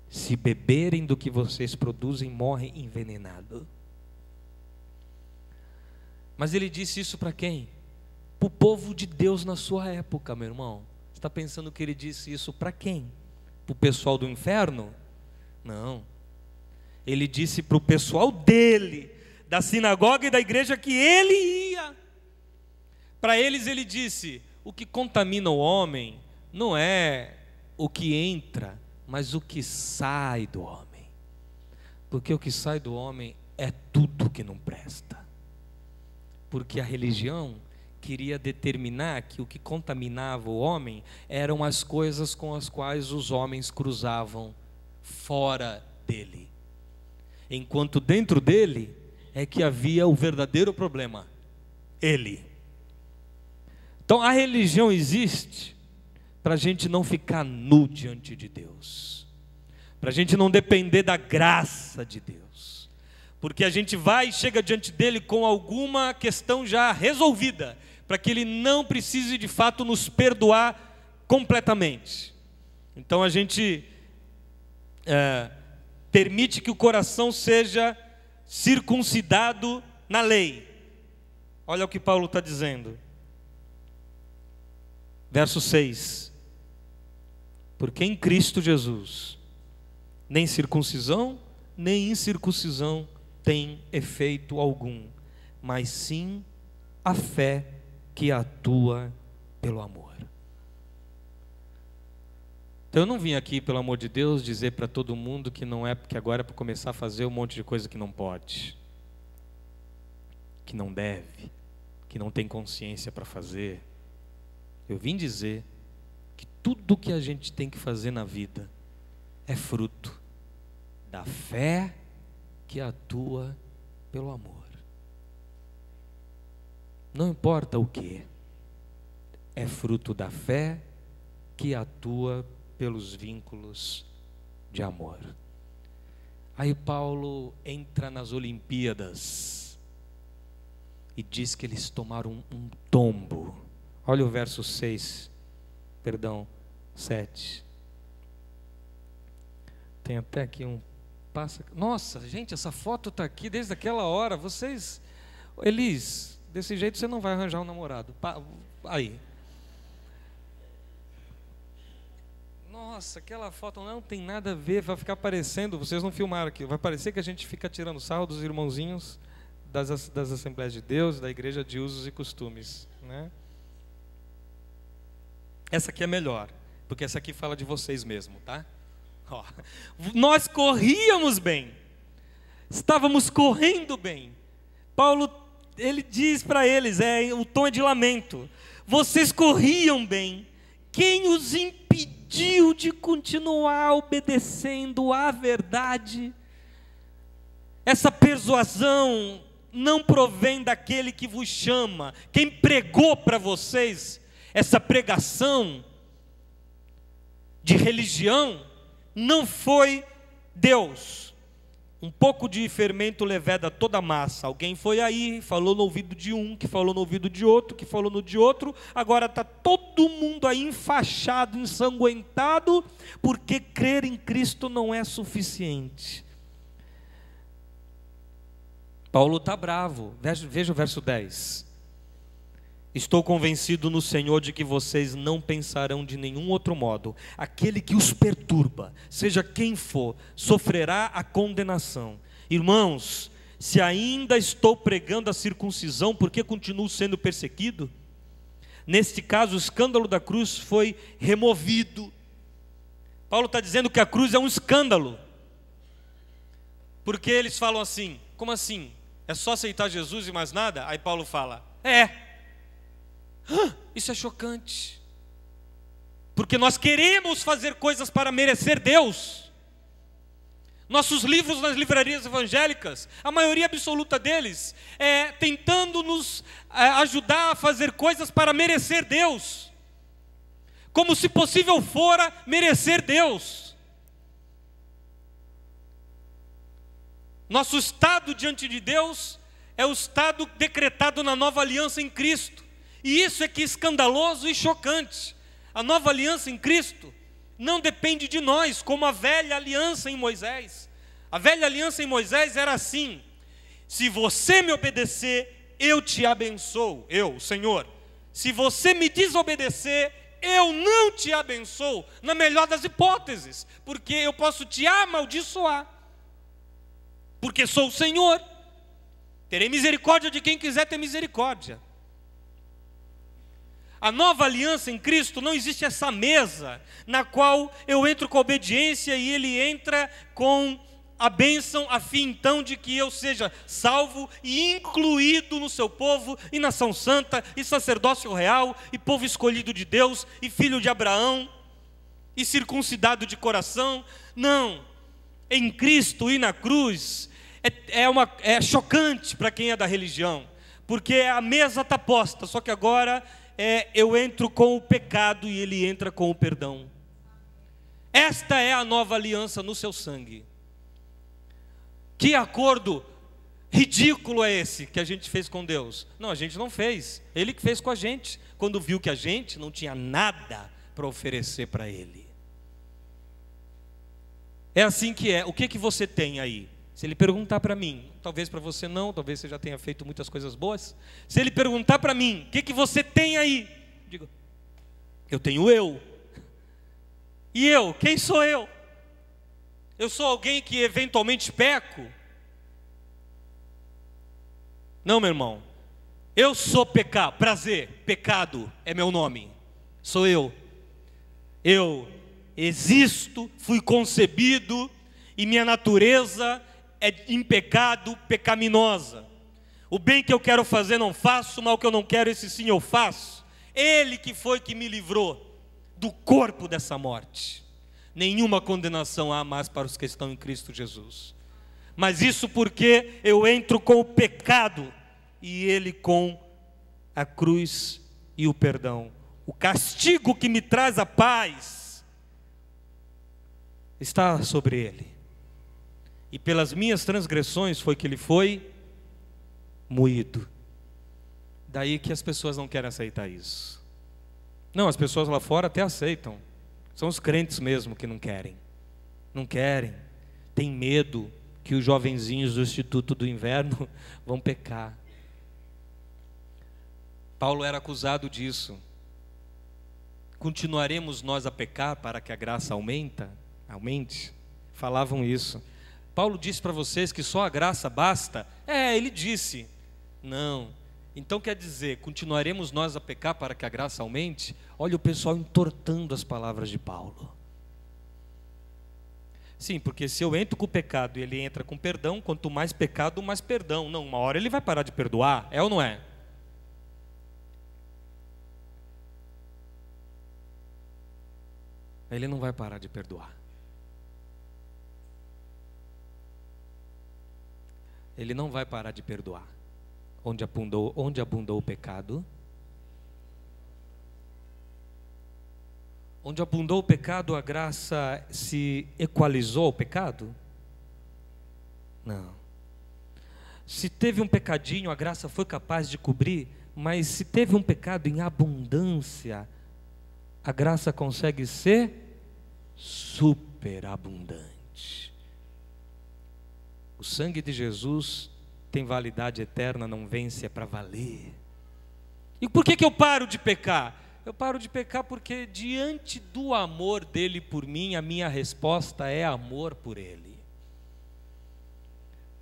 Se beberem do que vocês produzem, morrem envenenados. Mas ele disse isso para quem? Para o povo de Deus na sua época, meu irmão. Você está pensando que ele disse isso para quem? Para o pessoal do inferno? Não. Ele disse para o pessoal dele, da sinagoga e da igreja que ele ia. Para eles ele disse: o que contamina o homem não é o que entra, mas o que sai do homem. Porque o que sai do homem é tudo que não presta. Porque a religião queria determinar que o que contaminava o homem eram as coisas com as quais os homens cruzavam fora dele, enquanto dentro dele é que havia o verdadeiro problema, ele. Então a religião existe para a gente não ficar nu diante de Deus, para a gente não depender da graça de Deus, porque a gente vai e chega diante dele com alguma questão já resolvida, para que ele não precise de fato nos perdoar completamente. Então a gente permite que o coração seja circuncidado na lei. Olha o que Paulo está dizendo, verso 6: porque em Cristo Jesus nem circuncisão nem incircuncisão tem efeito algum, mas sim a fé que atua pelo amor. Então eu não vim aqui, pelo amor de Deus, dizer para todo mundo que não é, porque agora é para começar a fazer um monte de coisa que não pode, que não deve, que não tem consciência para fazer. Eu vim dizer que tudo que a gente tem que fazer na vida é fruto da fé que atua pelo amor. não importa o que, é fruto da fé que atua pelos vínculos de amor. Aí Paulo entra nas Olimpíadas e diz que eles tomaram um tombo. Olha o verso 7. Tem até aqui um passa. Nossa, gente, essa foto está aqui desde aquela hora. Vocês, Elis, desse jeito você não vai arranjar um namorado. Aí. Nossa, aquela foto não tem nada a ver, vai ficar parecendo, vocês não filmaram aqui, vai parecer que a gente fica tirando sarro dos irmãozinhos das Assembleias de Deus, da igreja de usos e costumes, né? Essa aqui é melhor, porque essa aqui fala de vocês mesmo, tá? Ó, nós corríamos bem, estávamos correndo bem. Paulo, ele diz para eles, o tom é de lamento, vocês corriam bem, quem os impediu de continuar obedecendo à verdade? Essa persuasão não provém daquele que vos chama. Quem pregou para vocês essa pregação de religião não foi Deus. Um pouco de fermento leveda toda a massa. Alguém foi aí, falou no ouvido de um, que falou no ouvido de outro, que falou no de outro. Agora está todo mundo aí enfaixado, ensanguentado, porque crer em Cristo não é suficiente. Paulo está bravo. Veja o verso 10. Estou convencido no Senhor de que vocês não pensarão de nenhum outro modo. Aquele que os perturba, seja quem for, sofrerá a condenação. Irmãos, se ainda estou pregando a circuncisão, por que continuo sendo perseguido? Neste caso, o escândalo da cruz foi removido. Paulo está dizendo que a cruz é um escândalo. Porque eles falam assim, como assim? É só aceitar Jesus e mais nada? Aí Paulo fala, isso é chocante, porque nós queremos fazer coisas para merecer Deus. Nossos livros nas livrarias evangélicas, a maioria absoluta deles é tentando nos ajudar a fazer coisas para merecer Deus, como se possível fora merecer Deus. Nosso estado diante de Deus é o estado decretado na nova aliança em Cristo. E isso é que é escandaloso e chocante. A nova aliança em Cristo não depende de nós, como a velha aliança em Moisés. A velha aliança em Moisés era assim: se você me obedecer, eu te abençoo, eu, Senhor. Se você me desobedecer, eu não te abençoo, na melhor das hipóteses, porque eu posso te amaldiçoar, porque sou o Senhor. Terei misericórdia de quem quiser ter misericórdia. A nova aliança em Cristo, não existe essa mesa na qual eu entro com a obediência e ele entra com a bênção, a fim então de que eu seja salvo e incluído no seu povo e nação santa e sacerdócio real e povo escolhido de Deus e filho de Abraão e circuncidado de coração. Não, em Cristo e na cruz é chocante para quem é da religião, porque a mesa está posta, só que agora eu entro com o pecado e ele entra com o perdão. Esta é a nova aliança no seu sangue. Que acordo ridículo é esse que a gente fez com Deus? Não, a gente não fez, Ele que fez com a gente, quando viu que a gente não tinha nada para oferecer para Ele. É assim que é. O que você tem aí? Se Ele perguntar para mim, talvez para você não, talvez você já tenha feito muitas coisas boas. Se Ele perguntar para mim, o que você tem aí? Digo, eu tenho eu. E eu? Quem sou eu? Eu sou alguém que eventualmente peco? Não, meu irmão. Eu sou pecado, prazer, pecado é meu nome. Sou eu. Eu existo, fui concebido e minha natureza é em pecado, pecaminosa. O bem que eu quero fazer não faço, o mal que eu não quero, esse sim eu faço. Ele que foi que me livrou do corpo dessa morte. Nenhuma condenação há mais para os que estão em Cristo Jesus. Mas isso porque eu entro com o pecado e ele com a cruz e o perdão. O castigo que me traz a paz está sobre ele. E pelas minhas transgressões foi que ele foi moído. Daí que as pessoas não querem aceitar isso. Não, as pessoas lá fora até aceitam. São os crentes mesmo que não querem. Não querem. Tem medo que os jovenzinhos do Instituto do Inverno vão pecar. Paulo era acusado disso. Continuaremos nós a pecar para que a graça aumente? Falavam isso. Paulo disse para vocês que só a graça basta? Ele disse. Não. Então quer dizer, continuaremos nós a pecar para que a graça aumente? Olha o pessoal entortando as palavras de Paulo. Sim, porque se eu entro com o pecado e ele entra com perdão, quanto mais pecado, mais perdão. Não, uma hora ele vai parar de perdoar, é ou não é? Ele não vai parar de perdoar. Ele não vai parar de perdoar. Onde abundou o pecado? Onde abundou o pecado, a graça se equalizou ao pecado? Não. Se teve um pecadinho, a graça foi capaz de cobrir, mas se teve um pecado em abundância, a graça consegue ser superabundante. O sangue de Jesus tem validade eterna, não vence, é para valer. E por que eu paro de pecar? Eu paro de pecar porque diante do amor dele por mim, a minha resposta é amor por ele.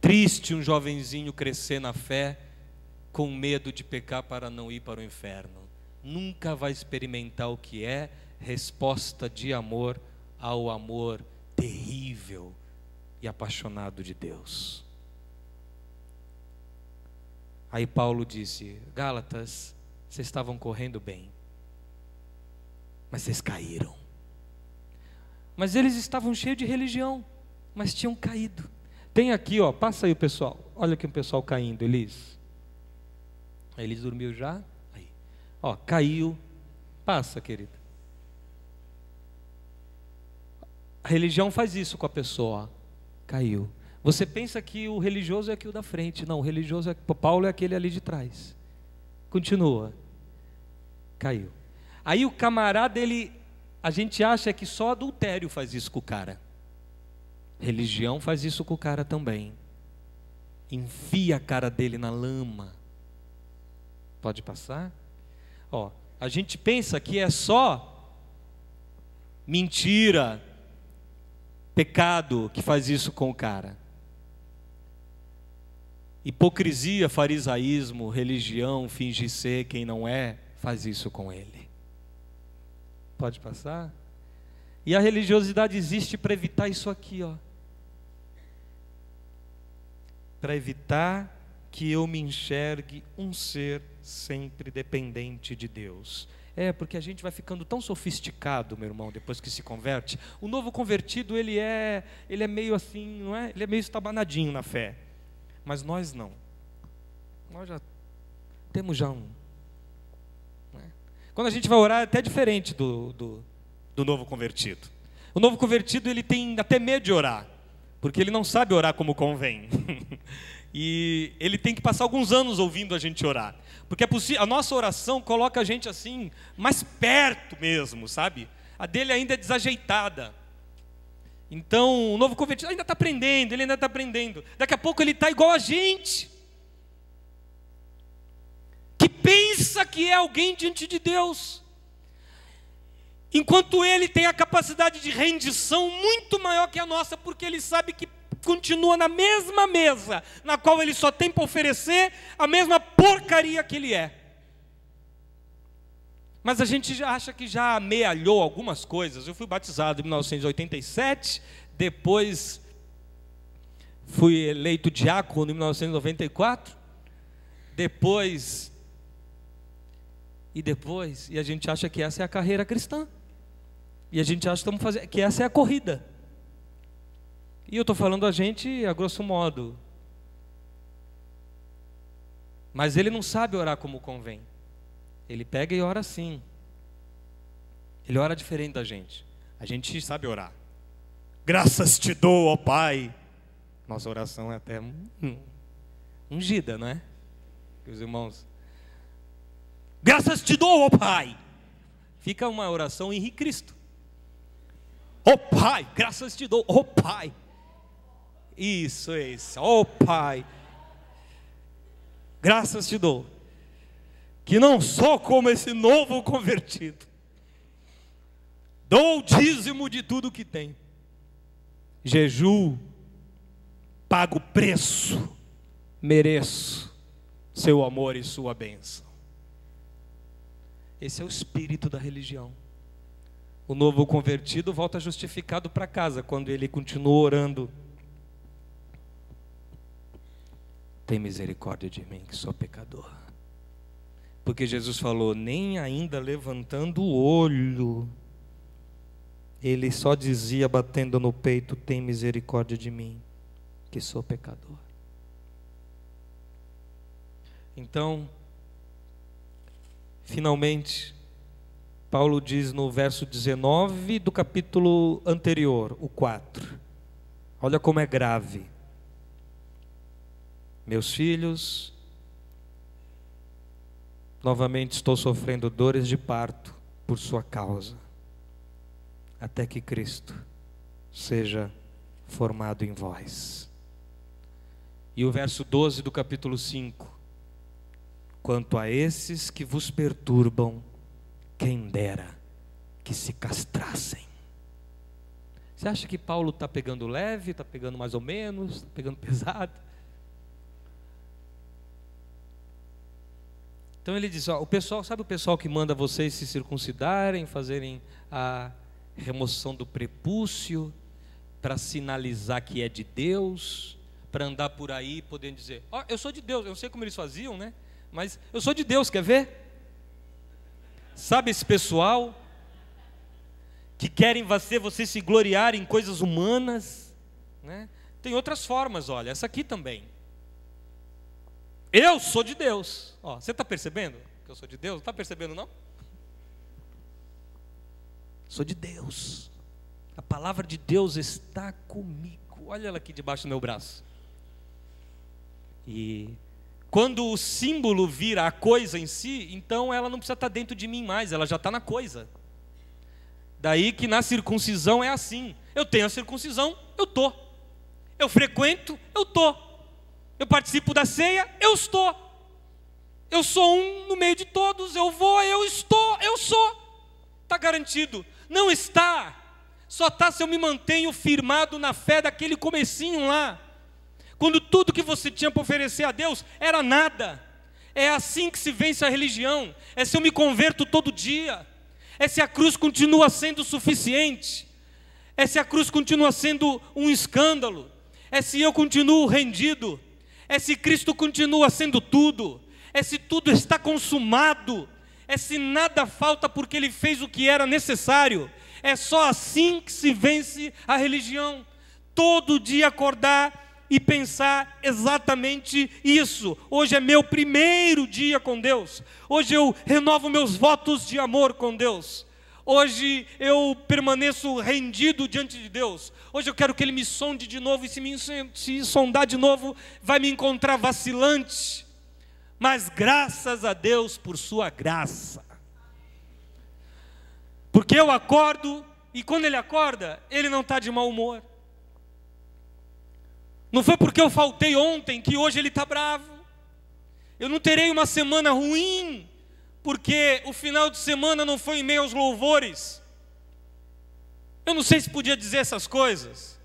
Triste um jovenzinho crescer na fé com medo de pecar para não ir para o inferno. Nunca vai experimentar o que é resposta de amor ao amor terrível e apaixonado de Deus. Aí Paulo disse: Gálatas, vocês estavam correndo bem, mas vocês caíram. Mas eles estavam cheios de religião, mas tinham caído. Tem aqui, passa aí o pessoal. Olha aqui o pessoal caindo, Elis. Elis dormiu já? Aí. Caiu. Passa, querida. A religião faz isso com a pessoa. Caiu. Você pensa que o religioso é aqui o da frente. Não, o religioso Paulo é aquele ali de trás. Continua. Caiu. Aí o camarada, a gente acha que só adultério faz isso com o cara. Religião faz isso com o cara também. Enfia a cara dele na lama. Pode passar? A gente pensa que é só mentira, pecado que faz isso com o cara. Hipocrisia, farisaísmo, religião, fingir ser quem não é, faz isso com ele. Pode passar? E a religiosidade existe para evitar isso aqui, para evitar que eu me enxergue um ser sempre dependente de Deus. Porque a gente vai ficando tão sofisticado, meu irmão, depois que se converte. O novo convertido, ele é meio assim, não é? Ele é meio estabanadinho na fé. Mas nós não. Nós já temos um. Quando a gente vai orar, é até diferente do novo convertido. O novo convertido, ele tem até medo de orar, porque ele não sabe orar como convém. E ele tem que passar alguns anos ouvindo a gente orar, porque a nossa oração coloca a gente assim, mais perto mesmo, sabe? A dele ainda é desajeitada. Então, o novo convertido ainda está aprendendo, ele ainda está aprendendo. Daqui a pouco ele está igual a gente, que pensa que é alguém diante de Deus, enquanto ele tem a capacidade de rendição muito maior que a nossa, porque ele sabe que continua na mesma mesa, na qual ele só tem para oferecer a mesma porcaria que ele é. Mas a gente já acha que já amealhou algumas coisas. Eu fui batizado em 1987, depois fui eleito diácono em 1994, e a gente acha que essa é a carreira cristã, e a gente acha que essa é a corrida. E eu estou falando a gente a grosso modo, mas ele não sabe orar como convém. Ele pega e ora assim. Ele ora diferente da gente. A gente sabe orar. Graças te dou, ó Pai. Nossa oração é até ungida, não é? Os irmãos. Graças te dou, ó Pai. Fica uma oração Henrique Cristo. Ó Pai, graças te dou, ó Pai. Isso, ó Pai. Graças te dou. Que não sou como esse novo convertido. Dou o dízimo de tudo que tenho. Jejuo, pago preço, mereço seu amor e sua bênção. Esse é o espírito da religião. O novo convertido volta justificado para casa quando ele continua orando. Tem misericórdia de mim que sou pecador. Porque Jesus falou, nem ainda levantando o olho, ele só dizia, batendo no peito, tem misericórdia de mim, que sou pecador. Então, finalmente, Paulo diz no verso 19 do capítulo anterior, o 4. Olha como é grave. Meus filhos, novamente estou sofrendo dores de parto por sua causa, até que Cristo seja formado em vós. E o verso 12 do capítulo 5. Quanto a esses que vos perturbam, quem dera que se castrassem. Você acha que Paulo está pegando leve, está pegando mais ou menos, está pegando pesado? Então ele diz, ó, o pessoal, sabe o pessoal que manda vocês se circuncidarem, fazerem a remoção do prepúcio, para sinalizar que é de Deus, para andar por aí podendo dizer, ó, eu sou de Deus, eu não sei como eles faziam, né? Mas eu sou de Deus, quer ver? Sabe esse pessoal que querem fazer você se gloriar em coisas humanas, né? Tem outras formas, olha, essa aqui também. Eu sou de Deus. Ó, você está percebendo que eu sou de Deus? Não está percebendo, não? Sou de Deus. A palavra de Deus está comigo. Olha ela aqui debaixo do meu braço. E quando o símbolo vira a coisa em si, então ela não precisa estar dentro de mim mais, ela já está na coisa. Daí que na circuncisão é assim. Eu tenho a circuncisão, eu estou. Eu frequento, eu estou. Eu participo da ceia, eu estou. Eu sou um no meio de todos, eu vou, eu estou, eu sou. Está garantido. Não está. Só está se eu me mantenho firmado na fé daquele comecinho lá. Quando tudo que você tinha para oferecer a Deus era nada. É assim que se vence a religião. É se eu me converto todo dia. É se a cruz continua sendo suficiente. É se a cruz continua sendo um escândalo. É se eu continuo rendido. É se Cristo continua sendo tudo. É se tudo está consumado. É se nada falta porque Ele fez o que era necessário. É só assim que se vence a religião. Todo dia acordar e pensar exatamente isso. Hoje é meu primeiro dia com Deus. Hoje eu renovo meus votos de amor com Deus. Hoje eu permaneço rendido diante de Deus. Hoje eu quero que Ele me sonde de novo. E se sondar de novo, vai me encontrar vacilante. Mas graças a Deus por sua graça. Porque eu acordo, e quando Ele acorda, Ele não está de mau humor. Não foi porque eu faltei ontem que hoje Ele está bravo. Eu não terei uma semana ruim porque o final de semana não foi em meio aos louvores. Eu não sei se podia dizer essas coisas.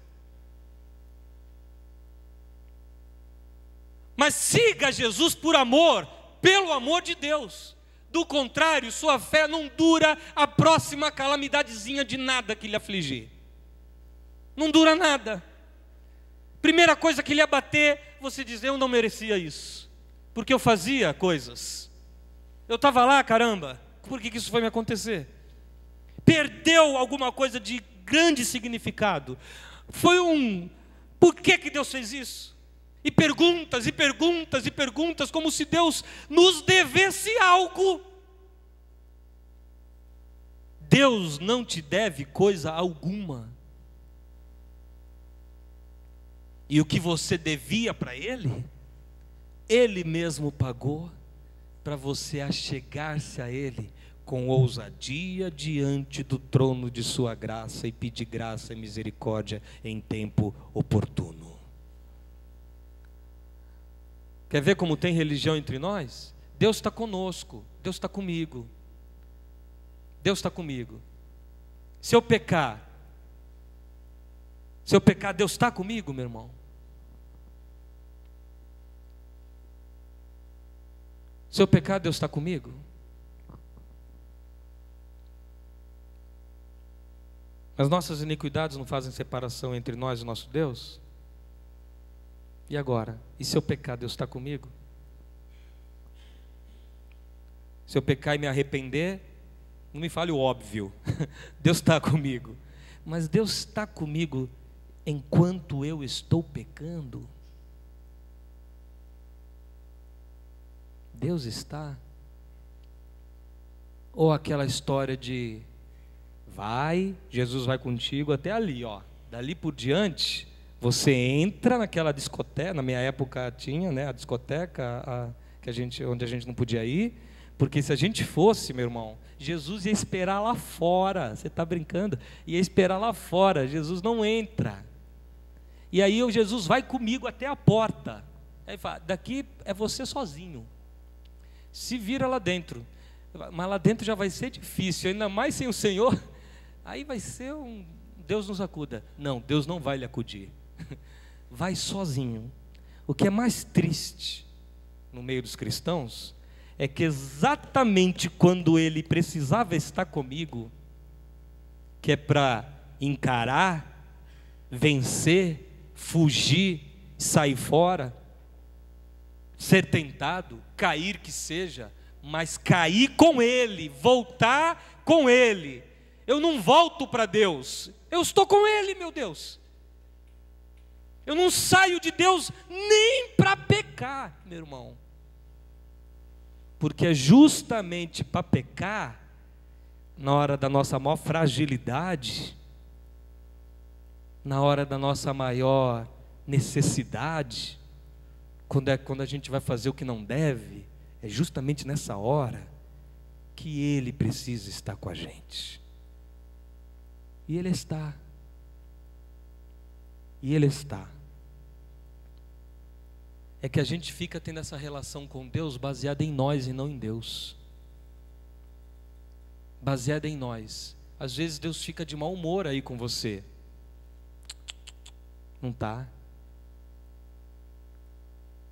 Mas siga Jesus por amor, pelo amor de Deus. Do contrário, sua fé não dura a próxima calamidadezinha de nada que lhe afligir. Não dura nada. Primeira coisa que lhe abater, você diz, eu não merecia isso. Porque eu fazia coisas. Eu estava lá, caramba, por que isso foi me acontecer? Perdeu alguma coisa de grande significado. Foi por que Deus fez isso? E perguntas, e perguntas, e perguntas, como se Deus nos devesse algo. Deus não te deve coisa alguma. E o que você devia para Ele, Ele mesmo pagou para você achegar-se a Ele com ousadia diante do trono de sua graça e pedir graça e misericórdia em tempo oportuno. Quer ver como tem religião entre nós? Deus está conosco, Deus está comigo. Deus está comigo. Se eu pecar, Deus está comigo, meu irmão? Se eu pecar, Deus está comigo? As nossas iniquidades não fazem separação entre nós e o nosso Deus? E agora? E se eu pecar, Deus está comigo? Se eu pecar e me arrepender, não me fale o óbvio, Deus está comigo. Mas Deus está comigo enquanto eu estou pecando? Deus está? Ou aquela história de Jesus vai contigo até ali, ó. Dali por diante, você entra naquela discoteca. Na minha época tinha, né, a discoteca onde a gente não podia ir, porque se a gente fosse, meu irmão, Jesus ia esperar lá fora. Você está brincando? Ia esperar lá fora. Jesus não entra. E aí Jesus vai comigo até a porta. Aí fala, daqui é você sozinho. Se vira lá dentro. Mas lá dentro já vai ser difícil, ainda mais sem o Senhor. Aí vai ser Deus nos acuda. Não, Deus não vai lhe acudir. Vai sozinho. O que é mais triste no meio dos cristãos é que exatamente quando ele precisava estar comigo, que é para encarar, vencer, fugir, sair fora, ser tentado, cair que seja, mas cair com Ele, voltar com Ele. Eu não volto para Deus, eu estou com Ele, meu Deus. Eu não saio de Deus nem para pecar, meu irmão. Porque é justamente para pecar, na hora da nossa maior fragilidade, na hora da nossa maior necessidade, quando a gente vai fazer o que não deve, é justamente nessa hora que Ele precisa estar com a gente. E Ele está. E Ele está. É que a gente fica tendo essa relação com Deus baseada em nós e não em Deus. Baseada em nós. Às vezes Deus fica de mau humor aí com você. Não está.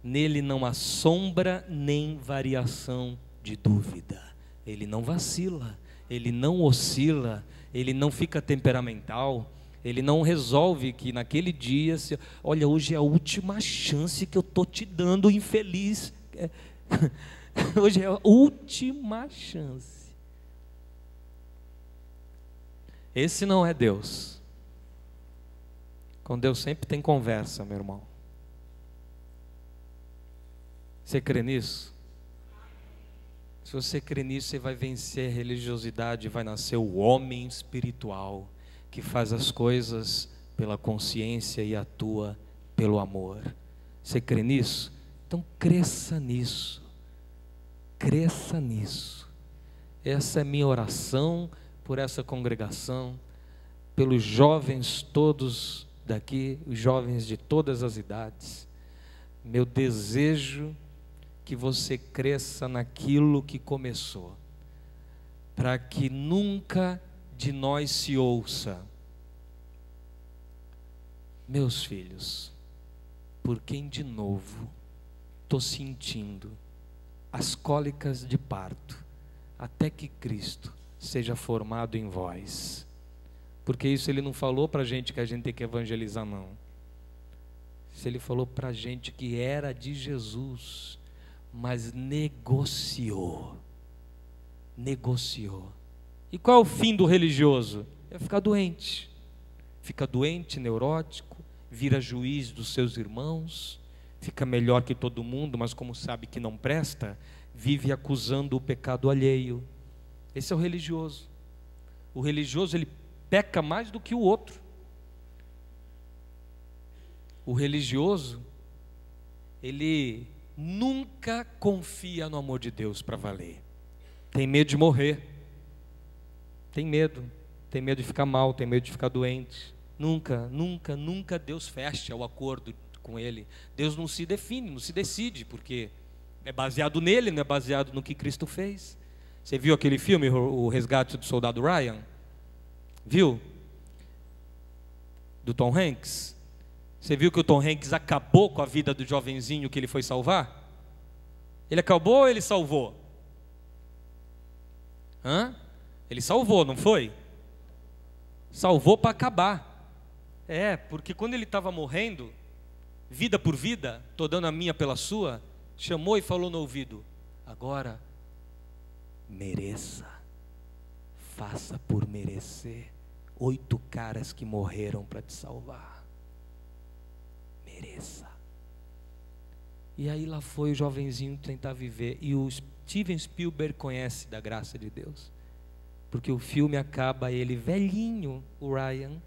Nele não há sombra nem variação de dúvida. Ele não vacila, Ele não oscila, Ele não fica temperamental, Ele não resolve que naquele dia, olha, hoje é a última chance que eu estou te dando, infeliz. Hoje é a última chance. Esse não é Deus. Com Deus sempre tem conversa, meu irmão. Você crê nisso? Se você crê nisso, você vai vencer a religiosidade, vai nascer o homem espiritual, que faz as coisas pela consciência e atua pelo amor. Você crê nisso? Então cresça nisso. Cresça nisso. Essa é minha oração por essa congregação, pelos jovens todos daqui, os jovens de todas as idades. Meu desejo que você cresça naquilo que começou, para que nunca de nós se ouça: meus filhos, por quem de novo estou sentindo as cólicas de parto, até que Cristo seja formado em vós. Porque isso Ele não falou para a gente que a gente tem que evangelizar, não. Isso Ele falou para a gente que era de Jesus, mas negociou. E qual é o fim do religioso? É ficar doente. Fica doente, neurótico, vira juiz dos seus irmãos, fica melhor que todo mundo, mas como sabe que não presta, vive acusando o pecado alheio. Esse é o religioso. O religioso, ele peca mais do que o outro. O religioso, ele nunca confia no amor de Deus para valer. Tem medo de morrer. Tem medo de ficar mal, tem medo de ficar doente. Nunca Deus fecha o acordo com ele. Deus não se define, não se decide, porque é baseado nele, não é baseado no que Cristo fez. Você viu aquele filme, O Resgate do Soldado Ryan? Viu? Do Tom Hanks? Você viu que o Tom Hanks acabou com a vida do jovenzinho que ele foi salvar? Ele acabou ou ele salvou? Ele salvou, não foi? Salvou para acabar. Porque quando ele estava morrendo, vida por vida, estou dando a minha pela sua, chamou e falou no ouvido: agora, mereça, faça por merecer 8 caras que morreram para te salvar. Mereça. E aí lá foi o jovenzinho tentar viver. E o Steven Spielberg conhece da graça de Deus, porque o filme acaba ele velhinho, o Ryan,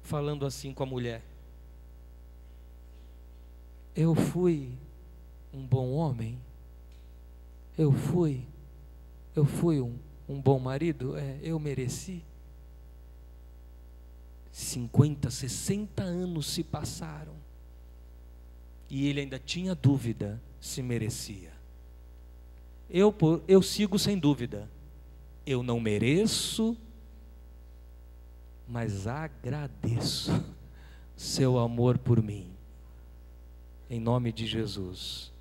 falando assim com a mulher: eu fui um bom homem, eu fui um bom marido, eu mereci. 50, 60 anos se passaram e ele ainda tinha dúvida se merecia. Eu sigo sem dúvida. Eu não mereço, mas agradeço seu amor por mim. Em nome de Jesus,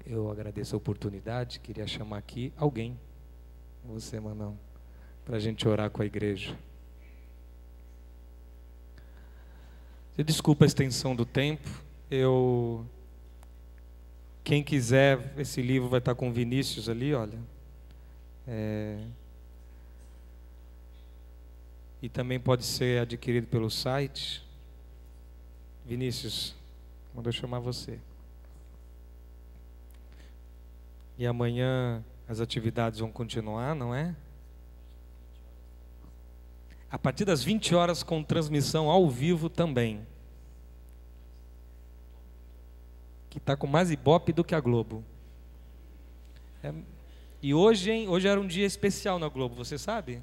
eu agradeço a oportunidade. Queria chamar aqui alguém, você, Manão, para a gente orar com a igreja. Você desculpa a extensão do tempo. Quem quiser, esse livro vai estar com o Vinícius ali, olha. E também pode ser adquirido pelo site. Vinícius, mandou chamar você. E amanhã as atividades vão continuar, não é? A partir das 20 horas com transmissão ao vivo também. Que está com mais ibope do que a Globo. E hoje era um dia especial na Globo, você sabe?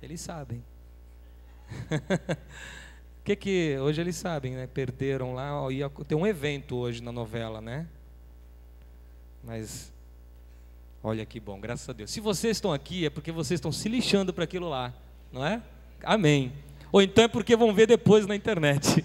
Eles sabem. que hoje eles sabem, né? Perderam lá, ia ter um evento hoje na novela, né? Mas olha que bom, graças a Deus. Se vocês estão aqui é porque vocês estão se lixando para aquilo lá, não é? Amém. Ou então é porque vão ver depois na internet.